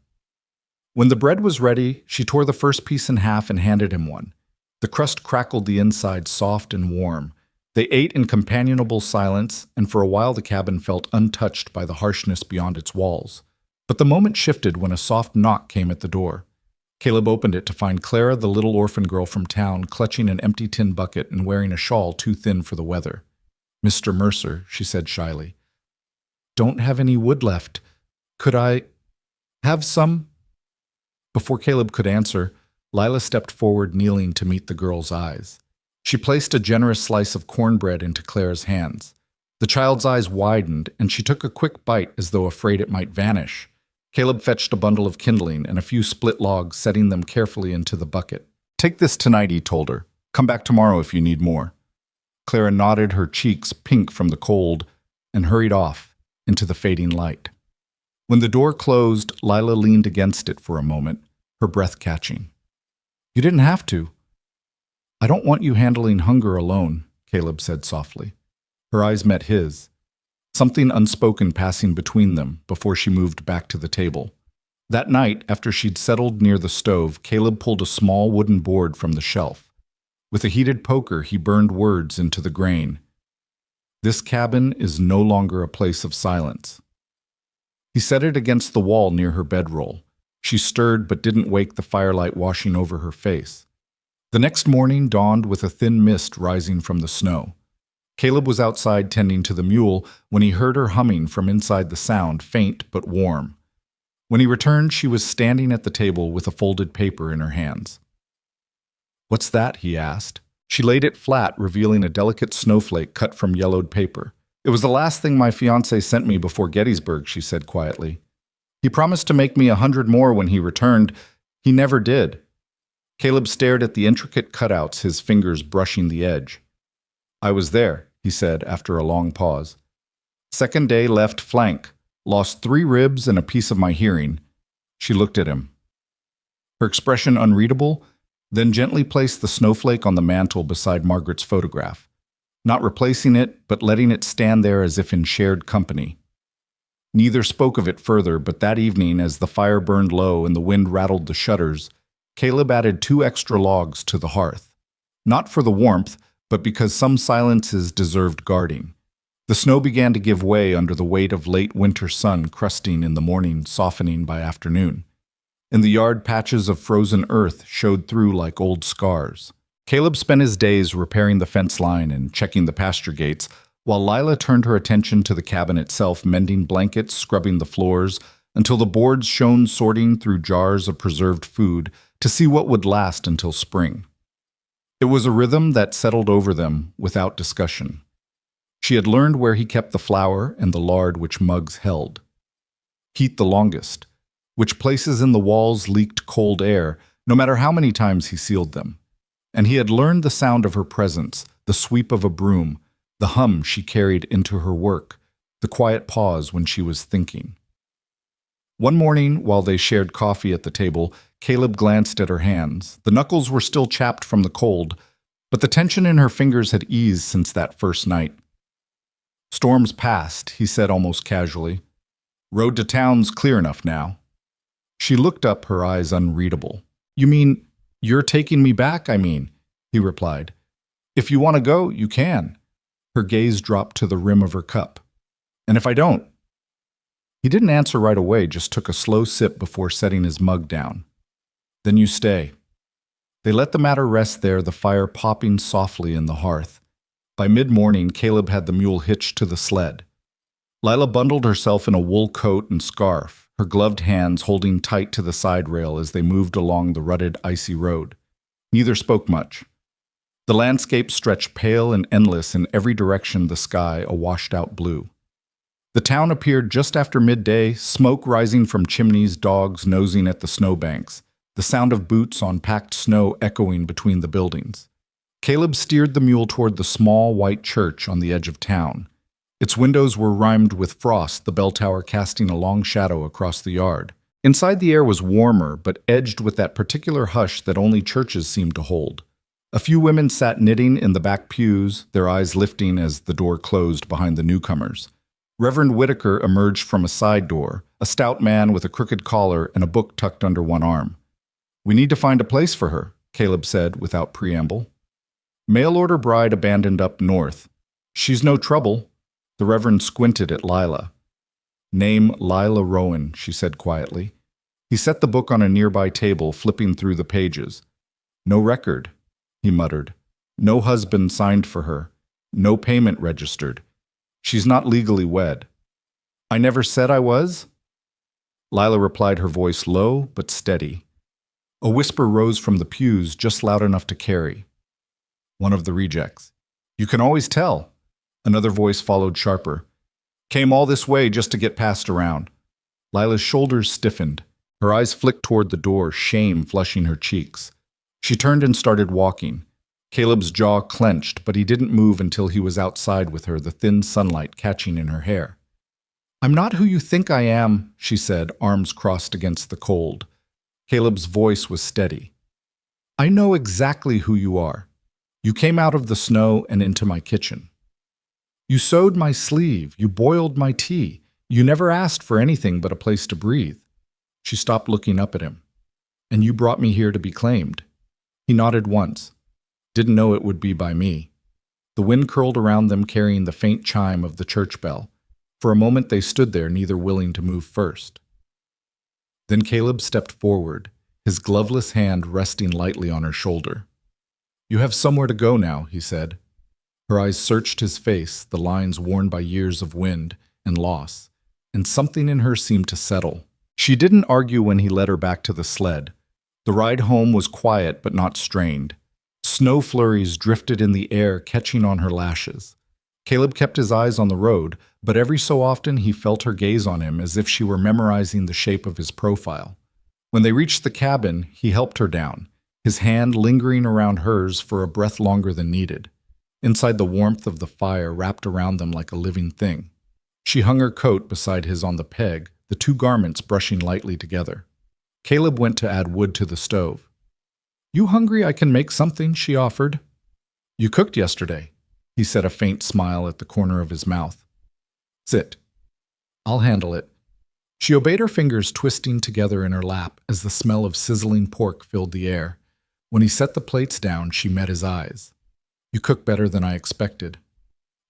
When the bread was ready, she tore the first piece in half and handed him one. The crust crackled the inside, soft and warm. They ate in companionable silence, and for a while the cabin felt untouched by the harshness beyond its walls. But the moment shifted when a soft knock came at the door. Caleb opened it to find Clara, the little orphan girl from town, clutching an empty tin bucket and wearing a shawl too thin for the weather. Mr. Mercer, she said shyly. Don't have any wood left. Could I have some? Before Caleb could answer, Lila stepped forward, kneeling to meet the girl's eyes. She placed a generous slice of cornbread into Clara's hands. The child's eyes widened, and she took a quick bite as though afraid it might vanish. Caleb fetched a bundle of kindling and a few split logs, setting them carefully into the bucket. Take this tonight, he told her. Come back tomorrow if you need more. Clara nodded, her cheeks pink from the cold, and hurried off into the fading light. When the door closed, Lila leaned against it for a moment, her breath catching. You didn't have to. I don't want you handling hunger alone, Caleb said softly. Her eyes met his, something unspoken passing between them before she moved back to the table. That night, after she'd settled near the stove, Caleb pulled a small wooden board from the shelf. With a heated poker, he burned words into the grain. This cabin is no longer a place of silence. He set it against the wall near her bedroll. She stirred but didn't wake the firelight washing over her face. The next morning dawned with a thin mist rising from the snow. Caleb was outside tending to the mule when he heard her humming from inside the sound, faint but warm. When he returned, she was standing at the table with a folded paper in her hands. What's that? He asked. She laid it flat, revealing a delicate snowflake cut from yellowed paper. It was the last thing my fiancé sent me before Gettysburg, she said quietly. He promised to make me 100 more when he returned. He never did. Caleb stared at the intricate cutouts, his fingers brushing the edge. I was there, he said after a long pause. Second day, left flank. Lost 3 ribs and a piece of my hearing. She looked at him. Her expression unreadable, then gently placed the snowflake on the mantel beside Margaret's photograph, not replacing it, but letting it stand there as if in shared company. Neither spoke of it further, but that evening, as the fire burned low and the wind rattled the shutters, Caleb added 2 extra logs to the hearth. Not for the warmth, but because some silences deserved guarding. The snow began to give way under the weight of late winter sun crusting in the morning, softening by afternoon. In the yard, patches of frozen earth showed through like old scars. Caleb spent his days repairing the fence line and checking the pasture gates, while Lila turned her attention to the cabin itself, mending blankets, scrubbing the floors, until the boards shone, sorting through jars of preserved food to see what would last until spring. It was a rhythm that settled over them without discussion. She had learned where he kept the flour and the lard which mugs held. Heat the longest, which places in the walls leaked cold air, no matter how many times he sealed them. And he had learned the sound of her presence, the sweep of a broom, the hum she carried into her work, the quiet pause when she was thinking. One morning, while they shared coffee at the table, Caleb glanced at her hands. The knuckles were still chapped from the cold, but the tension in her fingers had eased since that first night. Storm's past, he said almost casually. Road to town's clear enough now. She looked up, her eyes unreadable. You mean, you're taking me back, I mean, he replied. If you want to go, you can. Her gaze dropped to the rim of her cup. And if I don't? He didn't answer right away, just took a slow sip before setting his mug down. Then you stay. They let the matter rest there, the fire popping softly in the hearth. By mid-morning, Caleb had the mule hitched to the sled. Lila bundled herself in a wool coat and scarf, her gloved hands holding tight to the side rail as they moved along the rutted, icy road. Neither spoke much. The landscape stretched pale and endless in every direction, the sky a washed-out blue. The town appeared just after midday, smoke rising from chimneys, dogs nosing at the snowbanks, the sound of boots on packed snow echoing between the buildings. Caleb steered the mule toward the small white church on the edge of town. Its windows were rimed with frost, the bell tower casting a long shadow across the yard. Inside, the air was warmer, but edged with that particular hush that only churches seemed to hold. A few women sat knitting in the back pews, their eyes lifting as the door closed behind the newcomers. Reverend Whitaker emerged from a side door, a stout man with a crooked collar and a book tucked under one arm. We need to find a place for her, Caleb said without preamble. Mail-order bride abandoned up north. She's no trouble. The Reverend squinted at Lila. Name Lila Rowan, she said quietly. He set the book on a nearby table, flipping through the pages. No record, he muttered. No husband signed for her. No payment registered. She's not legally wed. I never said I was? Lila replied, her voice low but steady. A whisper rose from the pews, just loud enough to carry. One of the rejects. You can always tell. Another voice followed sharper. Came all this way just to get passed around. Lila's shoulders stiffened. Her eyes flicked toward the door, shame flushing her cheeks. She turned and started walking. Caleb's jaw clenched, but he didn't move until he was outside with her, the thin sunlight catching in her hair. I'm not who you think I am, she said, arms crossed against the cold. Caleb's voice was steady. I know exactly who you are. You came out of the snow and into my kitchen. You sewed my sleeve, you boiled my tea. You never asked for anything but a place to breathe. She stopped looking up at him. And you brought me here to be claimed. He nodded once. Didn't know it would be by me. The wind curled around them, carrying the faint chime of the church bell. For a moment they stood there, neither willing to move first. Then Caleb stepped forward, his gloveless hand resting lightly on her shoulder. You have somewhere to go now, he said. Her eyes searched his face, the lines worn by years of wind and loss, and something in her seemed to settle. She didn't argue when he led her back to the sled. The ride home was quiet but not strained. Snow flurries drifted in the air, catching on her lashes. Caleb kept his eyes on the road, but every so often he felt her gaze on him as if she were memorizing the shape of his profile. When they reached the cabin, he helped her down, his hand lingering around hers for a breath longer than needed. Inside, the warmth of the fire wrapped around them like a living thing. She hung her coat beside his on the peg, the two garments brushing lightly together. Caleb went to add wood to the stove. You hungry? I can make something, she offered. You cooked yesterday, he said, a faint smile at the corner of his mouth. Sit. I'll handle it. She obeyed, her fingers twisting together in her lap as the smell of sizzling pork filled the air. When he set the plates down, she met his eyes. You cook better than I expected.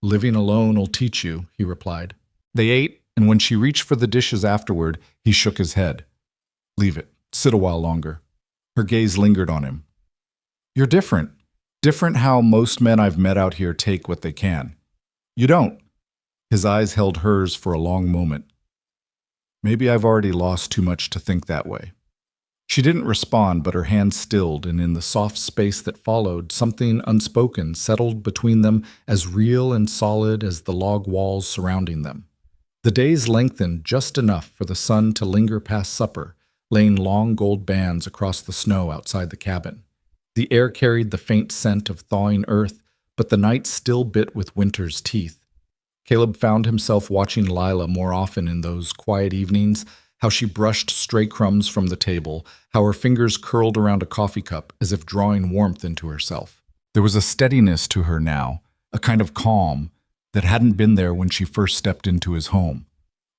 Living alone'll teach you, he replied. They ate, and when she reached for the dishes afterward, he shook his head. Leave it. Sit a while longer. Her gaze lingered on him. You're different. Different how most men I've met out here take what they can. You don't. His eyes held hers for a long moment. Maybe I've already lost too much to think that way. She didn't respond, but her hand stilled, and in the soft space that followed, something unspoken settled between them, as real and solid as the log walls surrounding them. The days lengthened just enough for the sun to linger past supper, laying long gold bands across the snow outside the cabin. The air carried the faint scent of thawing earth, but the night still bit with winter's teeth. Caleb found himself watching Lila more often in those quiet evenings, how she brushed stray crumbs from the table, how her fingers curled around a coffee cup as if drawing warmth into herself. There was a steadiness to her now, a kind of calm that hadn't been there when she first stepped into his home.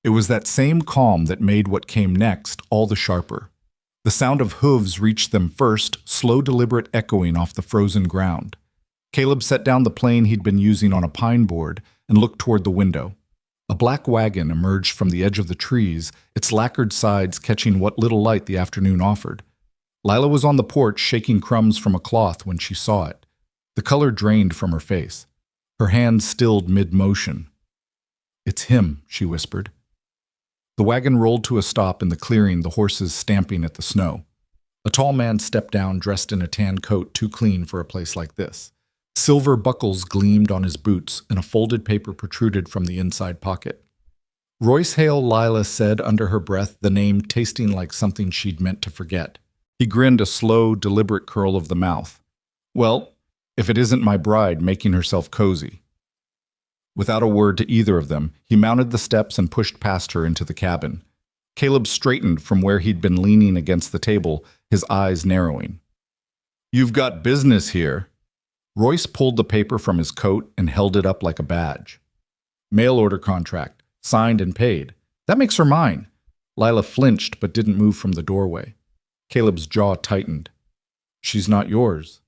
It was that same calm that made what came next all the sharper. The sound of hooves reached them first, slow, deliberate echoing off the frozen ground. Caleb set down the plane he'd been using on a pine board and looked toward the window. A black wagon emerged from the edge of the trees, its lacquered sides catching what little light the afternoon offered. Lila was on the porch shaking crumbs from a cloth when she saw it. The color drained from her face. Her hands stilled mid-motion. "It's him," she whispered. The wagon rolled to a stop in the clearing, the horses stamping at the snow. A tall man stepped down, dressed in a tan coat too clean for a place like this. Silver buckles gleamed on his boots, and a folded paper protruded from the inside pocket. "Royce Hale," Lila said under her breath, the name tasting like something she'd meant to forget. He grinned, a slow, deliberate curl of the mouth. "Well, if it isn't my bride making herself cozy." Without a word to either of them, he mounted the steps and pushed past her into the cabin. Caleb straightened from where he'd been leaning against the table, his eyes narrowing. "You've got business here." Royce pulled the paper from his coat and held it up like a badge. "Mail order contract, signed and paid. That makes her mine." Lila flinched but didn't move from the doorway. Caleb's jaw tightened. "She's not yours."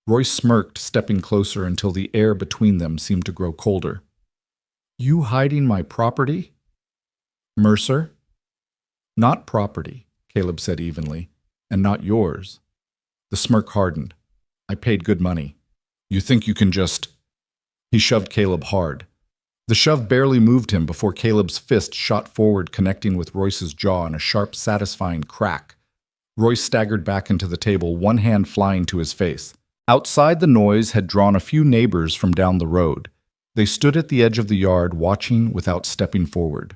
Royce smirked, stepping closer until the air between them seemed to grow colder. "You hiding my property?" "Mercer?" "Not property," Caleb said evenly, "and not yours." The smirk hardened. "I paid good money. You think you can just—" He shoved Caleb hard. The shove barely moved him before Caleb's fist shot forward, connecting with Royce's jaw in a sharp, satisfying crack. Royce staggered back into the table, one hand flying to his face. Outside, the noise had drawn a few neighbors from down the road. They stood at the edge of the yard, watching without stepping forward.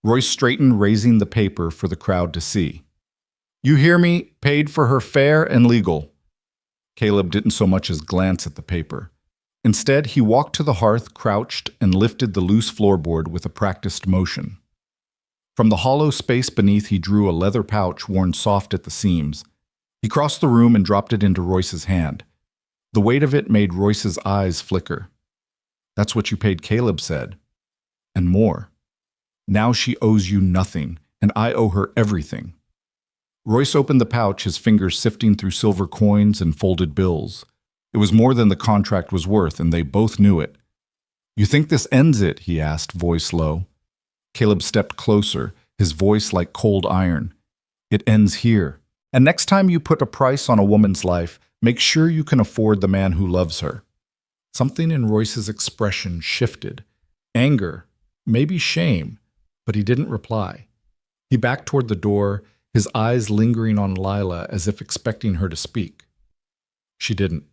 Royce straightened, raising the paper for the crowd to see. "You hear me? Paid for her fair and legal." Caleb didn't so much as glance at the paper. Instead, he walked to the hearth, crouched, and lifted the loose floorboard with a practiced motion. From the hollow space beneath, he drew a leather pouch worn soft at the seams. He crossed the room and dropped it into Royce's hand. The weight of it made Royce's eyes flicker. "That's what you paid," Caleb said. "And more. Now she owes you nothing, and I owe her everything." Royce opened the pouch, his fingers sifting through silver coins and folded bills. It was more than the contract was worth, and they both knew it. "You think this ends it?" he asked, voice low. Caleb stepped closer, his voice like cold iron. "It ends here. And next time you put a price on a woman's life, make sure you can afford the man who loves her." Something in Royce's expression shifted. Anger, maybe shame, but he didn't reply. He backed toward the door, his eyes lingering on Lila as if expecting her to speak. She didn't.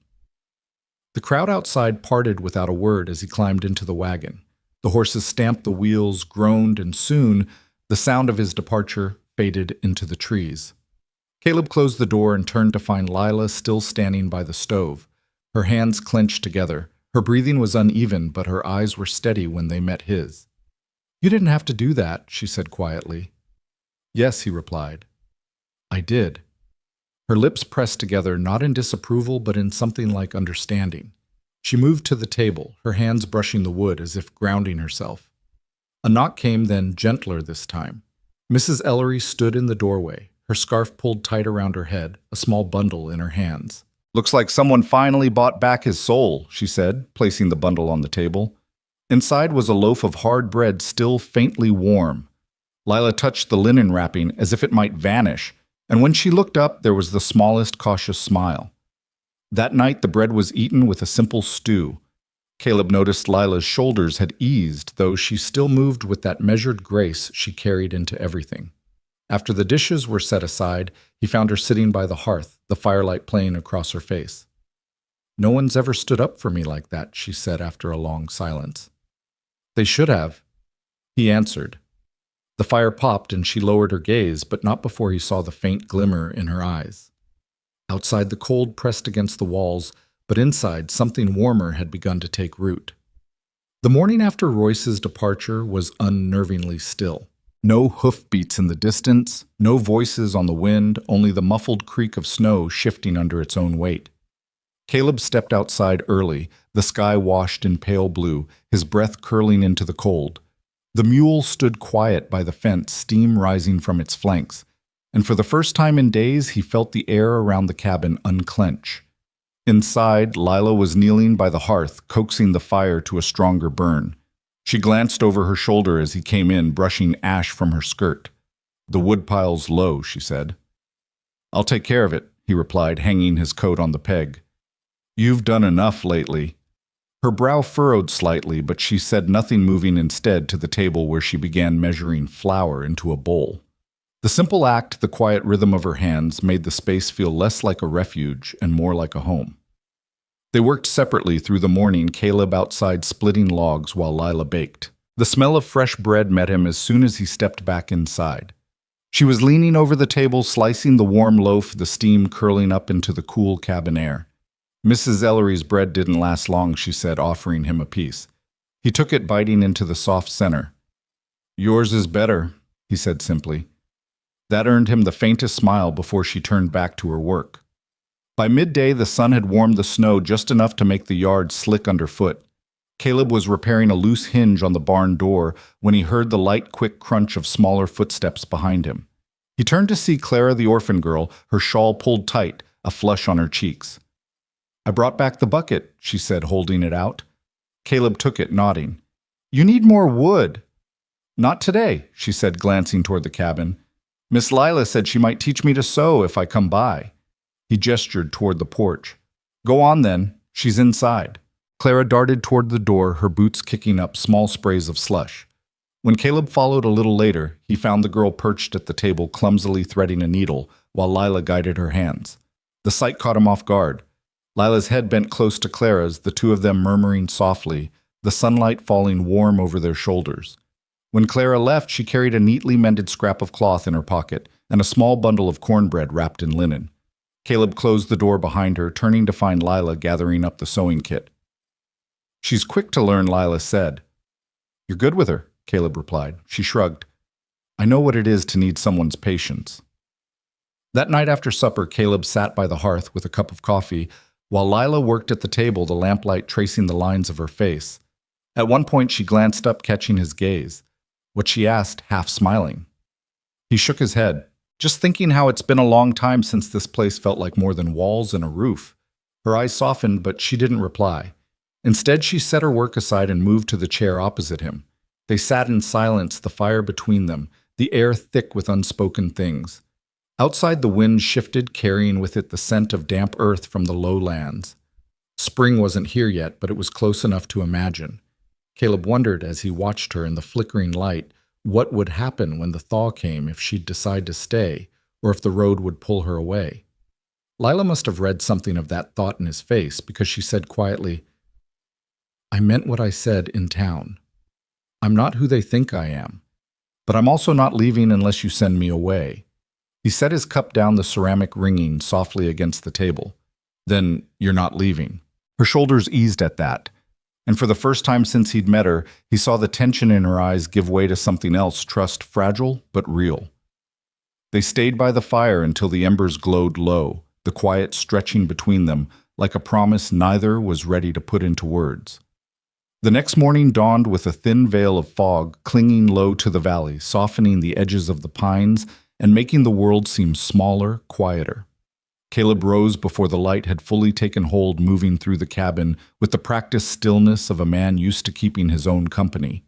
The crowd outside parted without a word as he climbed into the wagon. The horses stamped the wheels, groaned, and soon the sound of his departure faded into the trees. Caleb closed the door and turned to find Lila still standing by the stove. Her hands clenched together. Her breathing was uneven, but her eyes were steady when they met his. "You didn't have to do that," she said quietly. "Yes," he replied. "I did." Her lips pressed together, not in disapproval, but in something like understanding. She moved to the table, her hands brushing the wood as if grounding herself. A knock came, then gentler this time. Mrs. Ellery stood in the doorway, her scarf pulled tight around her head, a small bundle in her hands. "Looks like someone finally bought back his soul," she said, placing the bundle on the table. Inside was a loaf of hard bread still faintly warm. Lila touched the linen wrapping as if it might vanish, and when she looked up, there was the smallest cautious smile. That night, the bread was eaten with a simple stew. Caleb noticed Lila's shoulders had eased, though she still moved with that measured grace she carried into everything. After the dishes were set aside, he found her sitting by the hearth, the firelight playing across her face. "No one's ever stood up for me like that," she said after a long silence. "They should have." He answered. The fire popped and she lowered her gaze, but not before he saw the faint glimmer in her eyes. Outside, the cold pressed against the walls, but inside, something warmer had begun to take root. The morning after Royce's departure was unnervingly still. No hoofbeats in the distance, no voices on the wind, only the muffled creak of snow shifting under its own weight. Caleb stepped outside early, the sky washed in pale blue, his breath curling into the cold. The mule stood quiet by the fence, steam rising from its flanks, and for the first time in days he felt the air around the cabin unclench. Inside, Lila was kneeling by the hearth, coaxing the fire to a stronger burn. She glanced over her shoulder as he came in, brushing ash from her skirt. "The woodpile's low," she said. "I'll take care of it," he replied, hanging his coat on the peg. "You've done enough lately." Her brow furrowed slightly, but she said nothing, moving instead to the table where she began measuring flour into a bowl. The simple act, the quiet rhythm of her hands, made the space feel less like a refuge and more like a home. They worked separately through the morning, Caleb outside splitting logs while Lila baked. The smell of fresh bread met him as soon as he stepped back inside. She was leaning over the table, slicing the warm loaf, the steam curling up into the cool cabin air. "Mrs. Ellery's bread didn't last long," she said, offering him a piece. He took it, biting into the soft center. "Yours is better," he said simply. That earned him the faintest smile before she turned back to her work. By midday, the sun had warmed the snow just enough to make the yard slick underfoot. Caleb was repairing a loose hinge on the barn door when he heard the light, quick crunch of smaller footsteps behind him. He turned to see Clara, the orphan girl, her shawl pulled tight, a flush on her cheeks. "I brought back the bucket," she said, holding it out. Caleb took it, nodding. "You need more wood." "Not today," she said, glancing toward the cabin. "Miss Lila said she might teach me to sew if I come by." He gestured toward the porch. "Go on then, she's inside." Clara darted toward the door, her boots kicking up small sprays of slush. When Caleb followed a little later, he found the girl perched at the table, clumsily threading a needle, while Lila guided her hands. The sight caught him off guard. Lila's head bent close to Clara's, the two of them murmuring softly, the sunlight falling warm over their shoulders. When Clara left, she carried a neatly mended scrap of cloth in her pocket and a small bundle of cornbread wrapped in linen. Caleb closed the door behind her, turning to find Lila gathering up the sewing kit. "She's quick to learn," Lila said. "You're good with her," Caleb replied. She shrugged. "I know what it is to need someone's patience." That night after supper, Caleb sat by the hearth with a cup of coffee, while Lila worked at the table, the lamplight tracing the lines of her face. At one point, she glanced up, catching his gaze. What she asked, half smiling. He shook his head, just thinking how it's been a long time since this place felt like more than walls and a roof. Her eyes softened, but she didn't reply. Instead, she set her work aside and moved to the chair opposite him. They sat in silence, the fire between them, the air thick with unspoken things. Outside, the wind shifted, carrying with it the scent of damp earth from the lowlands. Spring wasn't here yet, but it was close enough to imagine. Caleb wondered, as he watched her in the flickering light, what would happen when the thaw came, if she'd decide to stay, or if the road would pull her away. Lila must have read something of that thought in his face, because she said quietly, "I meant what I said in town. I'm not who they think I am, but I'm also not leaving unless you send me away." He set his cup down, the ceramic ringing softly against the table. "Then you're not leaving." Her shoulders eased at that, and for the first time since he'd met her, he saw the tension in her eyes give way to something else, trust fragile but real. They stayed by the fire until the embers glowed low, the quiet stretching between them like a promise neither was ready to put into words. The next morning dawned with a thin veil of fog clinging low to the valley, softening the edges of the pines and making the world seem smaller, quieter. Caleb rose before the light had fully taken hold, moving through the cabin with the practiced stillness of a man used to keeping his own company.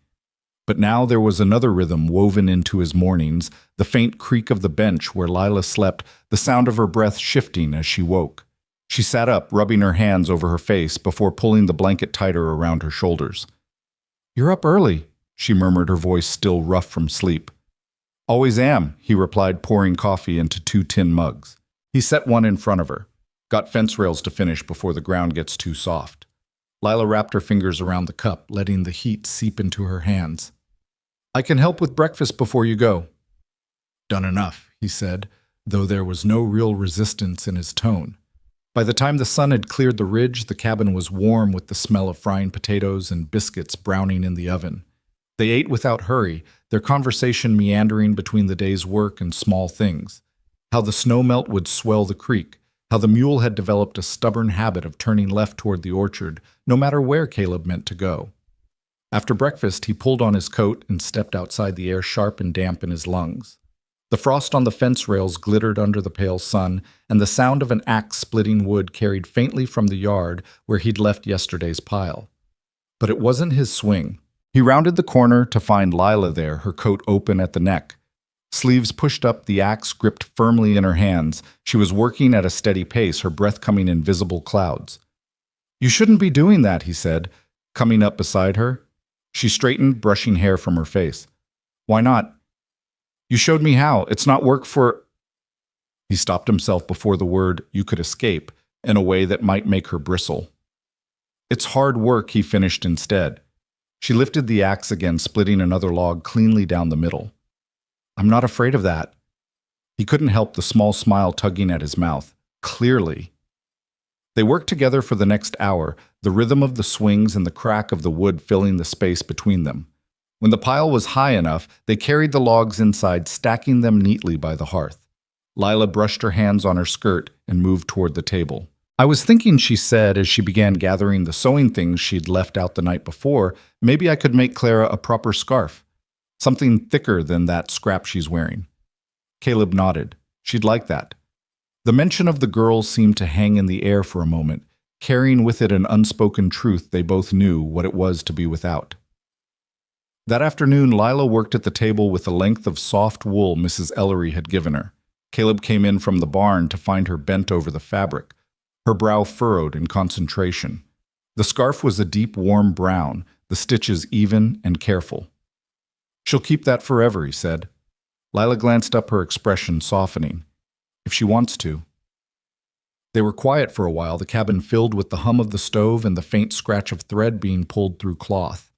But now there was another rhythm woven into his mornings, the faint creak of the bench where Lila slept, the sound of her breath shifting as she woke. She sat up, rubbing her hands over her face before pulling the blanket tighter around her shoulders. "You're up early," she murmured, her voice still rough from sleep. "Always am," he replied, pouring coffee into 2 tin mugs. He set one in front of her. "Got fence rails to finish before the ground gets too soft." Lila wrapped her fingers around the cup, letting the heat seep into her hands. "I can help with breakfast before you go." "Done enough," he said, though there was no real resistance in his tone. By the time the sun had cleared the ridge, the cabin was warm with the smell of frying potatoes and biscuits browning in the oven. They ate without hurry, their conversation meandering between the day's work and small things. How the snowmelt would swell the creek, how the mule had developed a stubborn habit of turning left toward the orchard, no matter where Caleb meant to go. After breakfast, he pulled on his coat and stepped outside, the air sharp and damp in his lungs. The frost on the fence rails glittered under the pale sun, and the sound of an axe splitting wood carried faintly from the yard where he'd left yesterday's pile. But it wasn't his swing. He rounded the corner to find Lila there, her coat open at the neck. Sleeves pushed up, the axe gripped firmly in her hands. She was working at a steady pace, her breath coming in visible clouds. "You shouldn't be doing that," he said, coming up beside her. She straightened, brushing hair from her face. "Why not?" "You showed me how. It's not work for—" He stopped himself before the word "you could escape" in a way that might make her bristle. "It's hard work," he finished instead. She lifted the axe again, splitting another log cleanly down the middle. "I'm not afraid of that." He couldn't help the small smile tugging at his mouth. Clearly. They worked together for the next hour, the rhythm of the swings and the crack of the wood filling the space between them. When the pile was high enough, they carried the logs inside, stacking them neatly by the hearth. Lila brushed her hands on her skirt and moved toward the table. "I was thinking," she said as she began gathering the sewing things she'd left out the night before, "maybe I could make Clara a proper scarf. Something thicker than that scrap she's wearing." Caleb nodded. She'd like that. The mention of the girl seemed to hang in the air for a moment, carrying with it an unspoken truth they both knew what it was to be without. That afternoon, Lila worked at the table with the length of soft wool Mrs. Ellery had given her. Caleb came in from the barn to find her bent over the fabric, her brow furrowed in concentration. The scarf was a deep, warm brown, the stitches even and careful. "She'll keep that forever," he said. Lila glanced up, her expression softening. "If she wants to." They were quiet for a while, the cabin filled with the hum of the stove and the faint scratch of thread being pulled through cloth.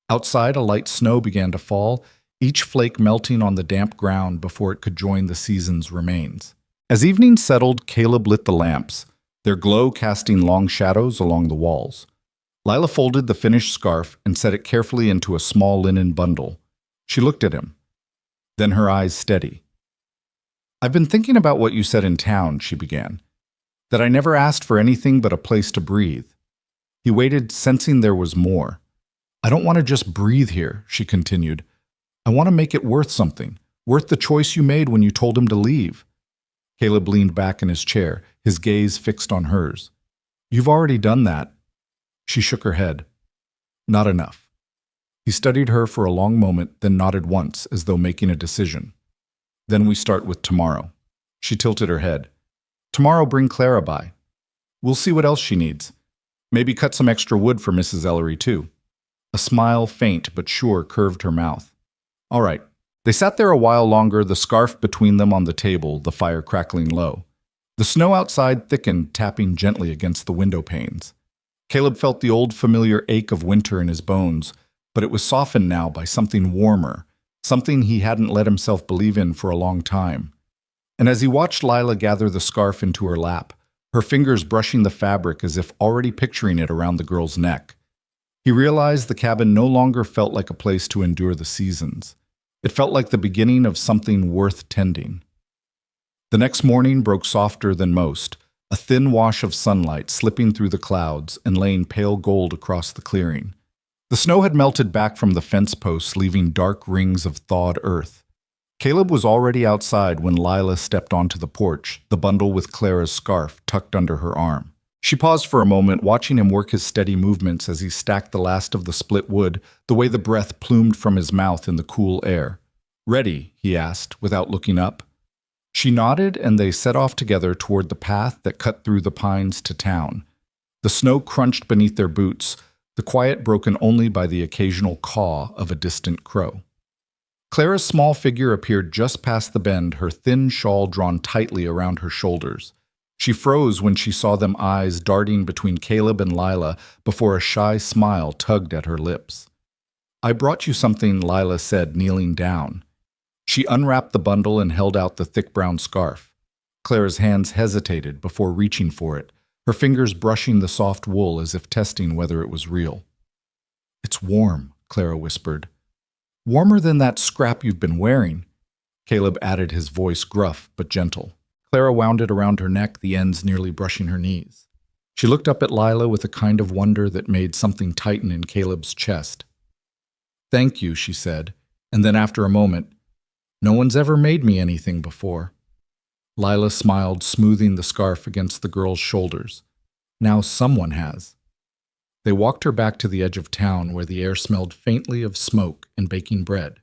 Outside, a light snow began to fall, each flake melting on the damp ground before it could join the season's remains. As evening settled, Caleb lit the lamps, their glow casting long shadows along the walls. Lila folded the finished scarf and set it carefully into a small linen bundle. She looked at him. Then her eyes steady. "I've been thinking about what you said in town," she began. "That I never asked for anything but a place to breathe." He waited, sensing there was more. "I don't want to just breathe here," she continued. "I want to make it worth something, worth the choice you made when you told him to leave." Caleb leaned back in his chair, his gaze fixed on hers. "You've already done that." She shook her head. "Not enough." He studied her for a long moment, then nodded once, as though making a decision. "Then we start with tomorrow." She tilted her head. "Tomorrow bring Clara by. We'll see what else she needs. Maybe cut some extra wood for Mrs. Ellery, too." A smile, faint but sure, curved her mouth. "All right." They sat there a while longer, the scarf between them on the table, the fire crackling low. The snow outside thickened, tapping gently against the window panes. Caleb felt the old familiar ache of winter in his bones, but it was softened now by something warmer, something he hadn't let himself believe in for a long time. And as he watched Lila gather the scarf into her lap, her fingers brushing the fabric as if already picturing it around the girl's neck, he realized the cabin no longer felt like a place to endure the seasons. It felt like the beginning of something worth tending. The next morning broke softer than most, a thin wash of sunlight slipping through the clouds and laying pale gold across the clearing. The snow had melted back from the fence posts, leaving dark rings of thawed earth. Caleb was already outside when Lila stepped onto the porch, the bundle with Clara's scarf tucked under her arm. She paused for a moment, watching him work his steady movements as he stacked the last of the split wood, the way the breath plumed from his mouth in the cool air. "Ready?" he asked, without looking up. She nodded, and they set off together toward the path that cut through the pines to town. The snow crunched beneath their boots, the quiet broken only by the occasional caw of a distant crow. Clara's small figure appeared just past the bend, her thin shawl drawn tightly around her shoulders. She froze when she saw them, eyes darting between Caleb and Lila before a shy smile tugged at her lips. "I brought you something," Lila said, kneeling down. She unwrapped the bundle and held out the thick brown scarf. Clara's hands hesitated before reaching for it, her fingers brushing the soft wool as if testing whether it was real. "It's warm," Clara whispered. "Warmer than that scrap you've been wearing," Caleb added, his voice gruff but gentle. Clara wound it around her neck, the ends nearly brushing her knees. She looked up at Lila with a kind of wonder that made something tighten in Caleb's chest. "Thank you," she said, and then after a moment, "No one's ever made me anything before." Lila smiled, smoothing the scarf against the girl's shoulders. "Now someone has." They walked her back to the edge of town where the air smelled faintly of smoke and baking bread.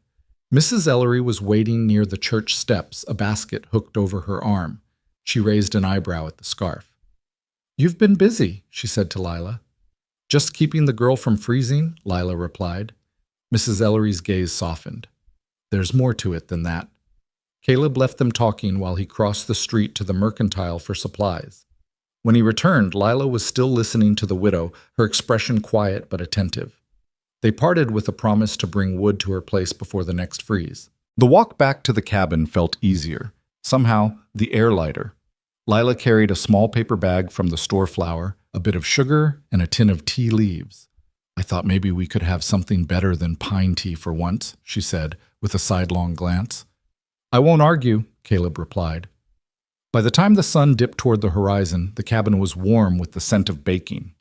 Mrs. Ellery was waiting near the church steps, a basket hooked over her arm. She raised an eyebrow at the scarf. "You've been busy," she said to Lila. "Just keeping the girl from freezing," Lila replied. Mrs. Ellery's gaze softened. "There's more to it than that." Caleb left them talking while he crossed the street to the mercantile for supplies. When he returned, Lila was still listening to the widow, her expression quiet but attentive. They parted with a promise to bring wood to her place before the next freeze. The walk back to the cabin felt easier. Somehow, the air lighter. Lila carried a small paper bag from the store flour, a bit of sugar, and a tin of tea leaves. "I thought maybe we could have something better than pine tea for once," she said, with a sidelong glance. "I won't argue," Caleb replied. By the time the sun dipped toward the horizon, the cabin was warm with the scent of baking.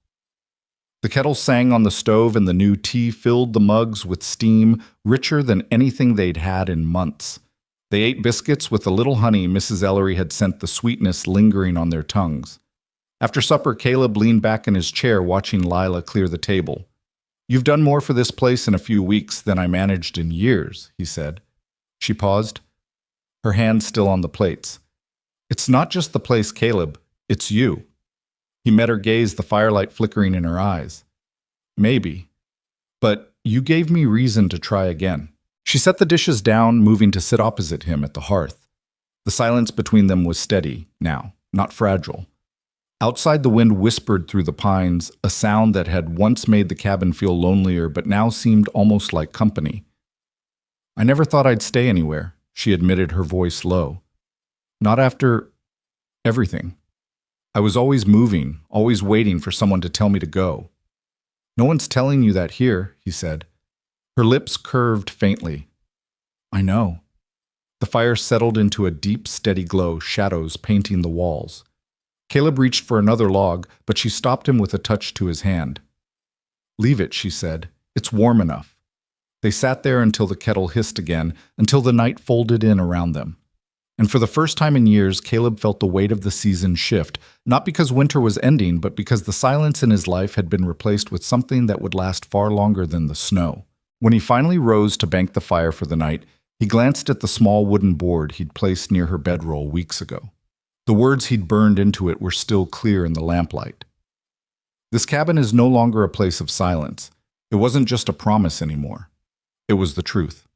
The kettle sang on the stove and the new tea filled the mugs with steam richer than anything they'd had in months. They ate biscuits with a little honey Mrs. Ellery had sent, the sweetness lingering on their tongues. After supper, Caleb leaned back in his chair watching Lila clear the table. "You've done more for this place in a few weeks than I managed in years," he said. She paused, her hand still on the plates. "It's not just the place, Caleb. It's you." He met her gaze, the firelight flickering in her eyes. "Maybe. But you gave me reason to try again." She set the dishes down, moving to sit opposite him at the hearth. The silence between them was steady now, not fragile. Outside, the wind whispered through the pines, a sound that had once made the cabin feel lonelier but now seemed almost like company. "I never thought I'd stay anywhere," she admitted, her voice low. "Not after everything. I was always moving, always waiting for someone to tell me to go." "No one's telling you that here," he said. Her lips curved faintly. "I know." The fire settled into a deep, steady glow, shadows painting the walls. Caleb reached for another log, but she stopped him with a touch to his hand. "Leave it," she said. "It's warm enough." They sat there until the kettle hissed again, until the night folded in around them. And for the first time in years, Caleb felt the weight of the season shift, not because winter was ending, but because the silence in his life had been replaced with something that would last far longer than the snow. When he finally rose to bank the fire for the night, he glanced at the small wooden board he'd placed near her bedroll weeks ago. The words he'd burned into it were still clear in the lamplight. "This cabin is no longer a place of silence. It wasn't just a promise anymore. It was the truth."